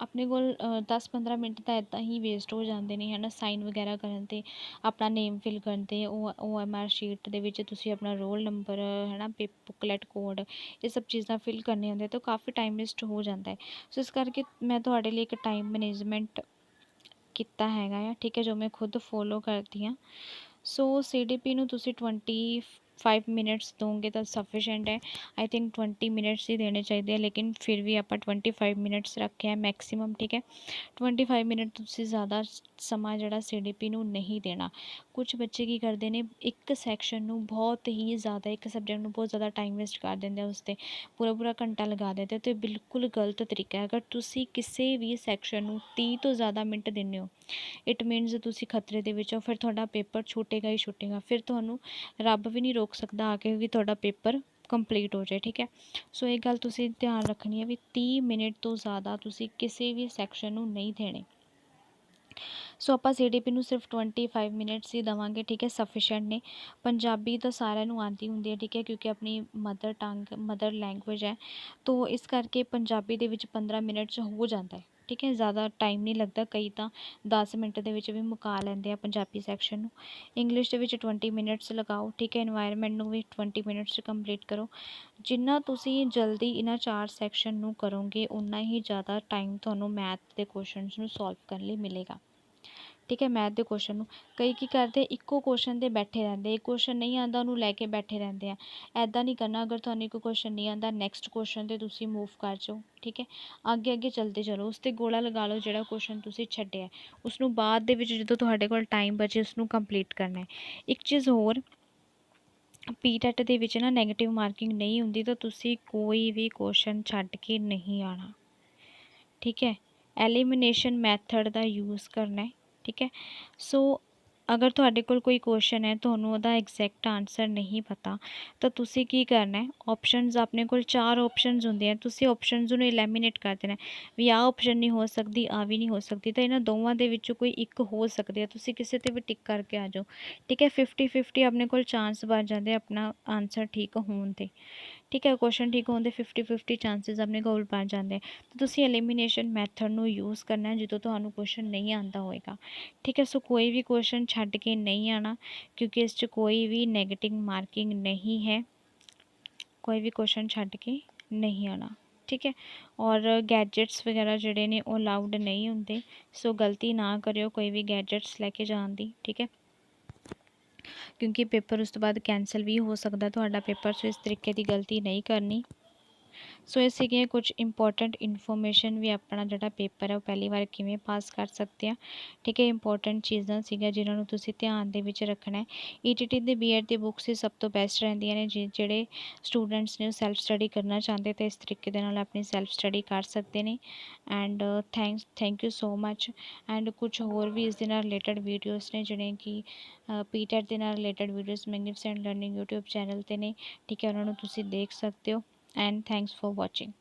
ਆਪਣੇ ਕੋਲ 10-15 ਮਿੰਟ ਤਾਂ ਇੱਦਾਂ ਹੀ ਵੇਸਟ ਹੋ ਜਾਂਦੇ ਨੇ ਹੈ ਨਾ, ਸਾਈਨ ਵਗੈਰਾ ਕਰਨ 'ਤੇ, ਆਪਣਾ ਨੇਮ ਫਿਲ ਕਰਨ 'ਤੇ। OMR ਸ਼ੀਟ ਦੇ ਵਿੱਚ ਤੁਸੀਂ ਆਪਣਾ ਰੋਲ ਨੰਬਰ ਹੈ ਨਾ, ਬੁੱਕਲੈਟ ਕੋਡ, ਇਹ ਸਭ ਚੀਜ਼ਾਂ ਫਿਲ ਕਰਨੀਆਂ ਹੁੰਦੀਆਂ, ਤਾਂ ਕਾਫੀ ਟਾਈਮ ਵੇਸਟ ਹੋ ਜਾਂਦਾ ਹੈ। ਸੋ ਇਸ ਕਰਕੇ ਮੈਂ ਤੁਹਾਡੇ ਲਈ ਇੱਕ ਟਾਈਮ ਮੈਨੇਜਮੈਂਟ ਕੀਤਾ ਹੈਗਾ ਆ। ਠੀਕ ਹੈ, ਜੋ ਮੈਂ ਖੁਦ ਫੋਲੋ ਕਰਦੀ ਹਾਂ। ਸੋ CDP ਨੂੰ ਤੁਸੀਂ 25 ਮਿੰਟਸ ਦੋਗੇ ਤਾਂ ਸਫੀਸ਼ੈਂਟ ਹੈ। ਆਈ ਥਿੰਕ 20 ਮਿੰਟਸ ਹੀ ਦੇਣੇ ਚਾਹੀਦੇ ਆ, ਲੇਕਿਨ ਫਿਰ ਵੀ ਆਪਾਂ 25 ਮਿੰਟਸ ਰੱਖਿਆ ਮੈਕਸੀਮਮ। ਠੀਕ ਹੈ, 25 ਮਿੰਟ ਤੁਸੀਂ ਜ਼ਿਆਦਾ ਸਮਾਂ ਜਿਹੜਾ CDP ਨੂੰ ਨਹੀਂ ਦੇਣਾ। ਕੁਛ ਬੱਚੇ ਕੀ ਕਰਦੇ ਨੇ, ਇੱਕ ਸੈਕਸ਼ਨ ਨੂੰ ਬਹੁਤ ਹੀ ਜ਼ਿਆਦਾ, ਇੱਕ ਸਬਜੈਕਟ ਨੂੰ ਬਹੁਤ ਜ਼ਿਆਦਾ ਟਾਈਮ ਵੇਸਟ ਕਰ ਦਿੰਦੇ ਆ, ਉਸ 'ਤੇ ਪੂਰਾ ਘੰਟਾ ਲਗਾ ਦਿੰਦੇ, ਅਤੇ ਬਿਲਕੁਲ ਗਲਤ ਤਰੀਕਾ ਹੈ। ਅਗਰ ਤੁਸੀਂ ਕਿਸੇ ਵੀ ਸੈਕਸ਼ਨ ਨੂੰ 30 ਤੋਂ ਜ਼ਿਆਦਾ ਮਿੰਟ ਦਿੰਦੇ ਹੋ, ਇਟ ਮੀਨਸ ਤੁਸੀਂ ਖਤਰੇ ਦੇ ਵਿੱਚ ਹੋ, ਫਿਰ ਤੁਹਾਡਾ ਪੇਪਰ ਛੁੱਟੇਗਾ ਹੀ ਛੁੱਟੇਗਾ। ਫਿਰ ਤੁਹਾਨੂੰ ਰੱਬ ਵੀ ਨਹੀਂ ਰੋਕ ਸਕਦਾ ਆ ਕੇ ਵੀ ਤੁਹਾਡਾ ਪੇਪਰ ਕੰਪਲੀਟ ਹੋ ਜਾਏ। ਠੀਕ ਹੈ, ਸੋ ਇਹ ਗੱਲ ਤੁਸੀਂ ਧਿਆਨ ਰੱਖਣੀ ਹੈ ਵੀ 30 ਮਿੰਟ ਤੋਂ ਜ਼ਿਆਦਾ ਤੁਸੀਂ ਕਿਸੇ ਵੀ ਸੈਕਸ਼ਨ ਨੂੰ ਨਹੀਂ ਦੇਣੇ। ਸੋ ਆਪਾਂ CDP ਨੂੰ ਸਿਰਫ 25 ਮਿੰਟਸ ਹੀ ਦੇਵਾਂਗੇ। ਠੀਕ ਹੈ, ਸਫੀਸ਼ੈਂਟ ਨੇ। ਪੰਜਾਬੀ ਤਾਂ ਸਾਰਿਆਂ ਨੂੰ ਆਉਂਦੀ ਹੁੰਦੀ ਹੈ। ਠੀਕ ਹੈ, ਕਿਉਂਕਿ ਆਪਣੀ ਮਦਰ ਲੈਂਗੁਏਜ ਹੈ, ਤੋ ਇਸ ਕਰਕੇ ਪੰਜਾਬੀ ਦੇ ਵਿੱਚ 15 ਮਿੰਟ 'ਚ ਹੋ ਜਾਂਦਾ ਹੈ। ਠੀਕ ਹੈ, ਜ਼ਿਆਦਾ ਟਾਈਮ ਨਹੀਂ ਲੱਗਦਾ, ਕਈ ਤਾਂ 10 ਮਿੰਟ ਦੇ ਵਿੱਚ ਵੀ ਮੁਕਾ ਲੈਂਦੇ ਆ ਪੰਜਾਬੀ ਸੈਕਸ਼ਨ ਨੂੰ। ਇੰਗਲਿਸ਼ ਦੇ ਵਿੱਚ 20 ਮਿੰਟਸ ਲਗਾਓ। ਠੀਕ ਹੈ, ਇਨਵਾਇਰਮੈਂਟ ਨੂੰ ਵੀ 20 ਮਿੰਟਸ 'ਚ ਕੰਪਲੀਟ ਕਰੋ। ਜਿੰਨਾ ਤੁਸੀਂ ਜਲਦੀ ਇਹਨਾਂ 4 ਸੈਕਸ਼ਨ ਨੂੰ ਕਰੋਗੇ, ਉਨਾ ਹੀ ਜ਼ਿਆਦਾ ਟਾਈਮ ਤੁਹਾਨੂੰ ਮੈਥ ਦੇ ਕੁਐਸਚਨਸ ਨੂੰ ਸੋਲਵ ਕਰਨ ਲਈ ਮਿਲੇਗਾ। ਠੀਕ ਹੈ, ਮੈਥ ਦੇ ਕੁਐਸਚਨ ਨੂੰ ਕਈ ਕੀ ਕਰਦੇ, ਇੱਕੋ ਕੁਐਸਚਨ 'ਤੇ ਬੈਠੇ ਰਹਿੰਦੇ, ਇੱਕ ਕੁਐਸਚਨ ਨਹੀਂ ਆਉਂਦਾ ਉਹਨੂੰ ਲੈ ਕੇ ਬੈਠੇ ਰਹਿੰਦੇ ਆ। ਐਦਾਂ ਨਹੀਂ ਕਰਨਾ। ਅਗਰ ਤੁਹਾਨੂੰ ਇੱਕ ਕੁਐਸਚਨ ਨਹੀਂ ਆਉਂਦਾ, ਨੈਕਸਟ ਕੁਐਸਚਨ 'ਤੇ ਤੁਸੀਂ ਮੂਵ ਕਰ ਜਾਓ। ਠੀਕ ਹੈ, ਅੱਗੇ ਚੱਲਦੇ ਚਲੋ, ਉਸ 'ਤੇ ਗੋਲਾ ਲਗਾ ਲਓ ਜਿਹੜਾ ਕੁਐਸਚਨ ਤੁਸੀਂ ਛੱਡਿਆ, ਉਸਨੂੰ ਬਾਅਦ ਦੇ ਵਿੱਚ ਜਦੋਂ ਤੁਹਾਡੇ ਕੋਲ ਟਾਈਮ ਬਚੇ ਉਸਨੂੰ ਕੰਪਲੀਟ ਕਰਨਾ ਹੈ। ਇੱਕ ਚੀਜ਼ ਹੋਰ, PTET ਦੇ ਵਿੱਚ ਨਾ ਨੈਗੇਟਿਵ ਮਾਰਕਿੰਗ ਨਹੀਂ ਹੁੰਦੀ, ਤਾਂ ਤੁਸੀਂ ਕੋਈ ਵੀ ਕੁਐਸਚਨ ਛੱਡ ਕੇ ਨਹੀਂ ਆਉਣਾ। ਠੀਕ ਹੈ, ਐਲੀਮੀਨੇਸ਼ਨ ਮੈਥਡ ਦਾ ਯੂਜ਼ ਕਰਨਾ ਹੈ। ਠੀਕ ਹੈ, ਸੋ ਅਗਰ ਤੁਹਾਡੇ ਕੋਲ ਕੋਈ ਕੁਐਸਚਨ ਹੈ, ਤੁਹਾਨੂੰ ਉਹਦਾ ਐਗਜ਼ੈਕਟ ਆਨਸਰ ਨਹੀਂ ਪਤਾ, ਤਾਂ ਤੁਸੀਂ ਕੀ ਕਰਨਾ ਹੈ, ਆਪਸ਼ਨਸ ਆਪਣੇ ਕੋਲ 4 ਆਪਸ਼ਨਸ ਹੁੰਦੇ ਆ, ਤੁਸੀਂ ਆਪਸ਼ਨਸ ਨੂੰ ਐਲੀਮੀਨੇਟ ਕਰ ਦੇਣਾ ਵੀ ਆਹ ਆਪਸ਼ਨ ਨਹੀਂ ਹੋ ਸਕਦੀ, ਆਹ ਵੀ ਨਹੀਂ ਹੋ ਸਕਦੀ, ਤਾਂ ਇਹਨਾਂ ਦੋਵਾਂ ਦੇ ਵਿੱਚੋਂ ਕੋਈ ਇੱਕ ਹੋ ਸਕਦੀ ਹੈ, ਤੁਸੀਂ ਕਿਸੇ 'ਤੇ ਵੀ ਟਿਕ ਕਰਕੇ ਆ ਜਾਓ। ਠੀਕ ਹੈ, 50-50 ਆਪਣੇ ਕੋਲ ਚਾਂਸ ਬਣ ਜਾਂਦੇ ਆਪਣਾ ਆਨਸਰ ਠੀਕ ਹੋਣ 'ਤੇ। ਠੀਕ ਹੈ, ਕੁਐਸਚਨ ਠੀਕ ਹੋਣ ਦੇ 50-50 ਚਾਂਸਿਸ ਆਪਣੇ ਕੋਲ ਬਣ ਜਾਂਦੇ। ਤਾਂ ਤੁਸੀਂ ਐਲੀਮੀਨੇਸ਼ਨ ਮੈਥਡ ਨੂੰ ਯੂਜ਼ ਕਰਨਾ ਜਦੋਂ ਤੁਹਾਨੂੰ ਕੁਐਸਚਨ ਨਹੀਂ ਆਉਂਦਾ ਹੋਏਗਾ। ਠੀਕ ਹੈ, ਸੋ ਕੋਈ ਵੀ ਕੁਐਸਚਨ ਛੱਡ ਕੇ ਨਹੀਂ ਆਉਣਾ, ਕਿਉਂਕਿ ਇਸ 'ਚ ਕੋਈ ਵੀ ਨੈਗੇਟਿਵ ਮਾਰਕਿੰਗ ਨਹੀਂ ਹੈ। ਕੋਈ ਵੀ ਕੁਐਸਚਨ ਛੱਡ ਕੇ ਨਹੀਂ ਆਉਣਾ। ਠੀਕ ਹੈ, ਔਰ ਗੈਜਟਸ ਵਗੈਰਾ ਜਿਹੜੇ ਨੇ ਉਹ ਅਲਾਊਡ ਨਹੀਂ ਹੁੰਦੇ, ਸੋ ਗਲਤੀ ਨਾ ਕਰਿਓ ਕੋਈ ਵੀ ਗੈਜਟਸ ਲੈ ਕੇ ਜਾਣ ਦੀ। ਠੀਕ ਹੈ, ਕਿਉਂਕਿ ਪੇਪਰ ਉਸ ਤੋਂ ਬਾਅਦ ਕੈਂਸਲ ਵੀ ਹੋ ਸਕਦਾ ਤੁਹਾਡਾ ਪੇਪਰ, ਸੋ ਇਸ ਤਰੀਕੇ ਦੀ ਗਲਤੀ ਨਹੀਂ ਕਰਨੀ। ਸੋ ਇਹ ਸੀਗੀਆਂ ਕੁਝ ਇੰਪੋਰਟੈਂਟ ਇਨਫੋਰਮੇਸ਼ਨ ਵੀ ਆਪਣਾ ਜਿਹੜਾ ਪੇਪਰ ਹੈ ਉਹ ਪਹਿਲੀ ਵਾਰ ਕਿਵੇਂ ਪਾਸ ਕਰ ਸਕਦੇ ਆ। ਠੀਕ ਹੈ, ਇੰਪੋਰਟੈਂਟ ਚੀਜ਼ਾਂ ਸੀਗੀਆਂ ਜਿਨ੍ਹਾਂ ਨੂੰ ਤੁਸੀਂ ਧਿਆਨ ਦੇ ਵਿੱਚ ਰੱਖਣਾ ਹੈ। ਈਟੀਟੀ ਦੇ ਬੀਐਡ ਦੀ ਬੁੱਕਸ ਹੀ ਸਭ ਤੋਂ ਬੈਸਟ ਰਹਿੰਦੀਆਂ ਨੇ, ਜਿਹੜੇ ਸਟੂਡੈਂਟਸ ਨੇ ਉਹ ਸੈਲਫ ਸਟੱਡੀ ਕਰਨਾ ਚਾਹੁੰਦੇ ਤਾਂ ਇਸ ਤਰੀਕੇ ਦੇ ਨਾਲ ਆਪਣੀ ਸੈਲਫ ਸਟੱਡੀ ਕਰ ਸਕਦੇ ਨੇ। And thank you so much. And ਕੁਝ ਹੋਰ ਵੀ ਇਸ ਦੇ ਨਾਲ ਰਿਲੇਟਡ ਵੀਡੀਓਜ਼ ਨੇ ਜਿਹੜੇ ਕਿ ਪੀਟੈਟ ਦੇ ਨਾਲ related videos Magnificent Learning YouTube channel 'ਤੇ ਨੇ। ਠੀਕ ਹੈ, ਉਹਨਾਂ ਨੂੰ ਤੁਸੀਂ ਦੇਖ ਸਕਦੇ ਹੋ। And thanks for watching.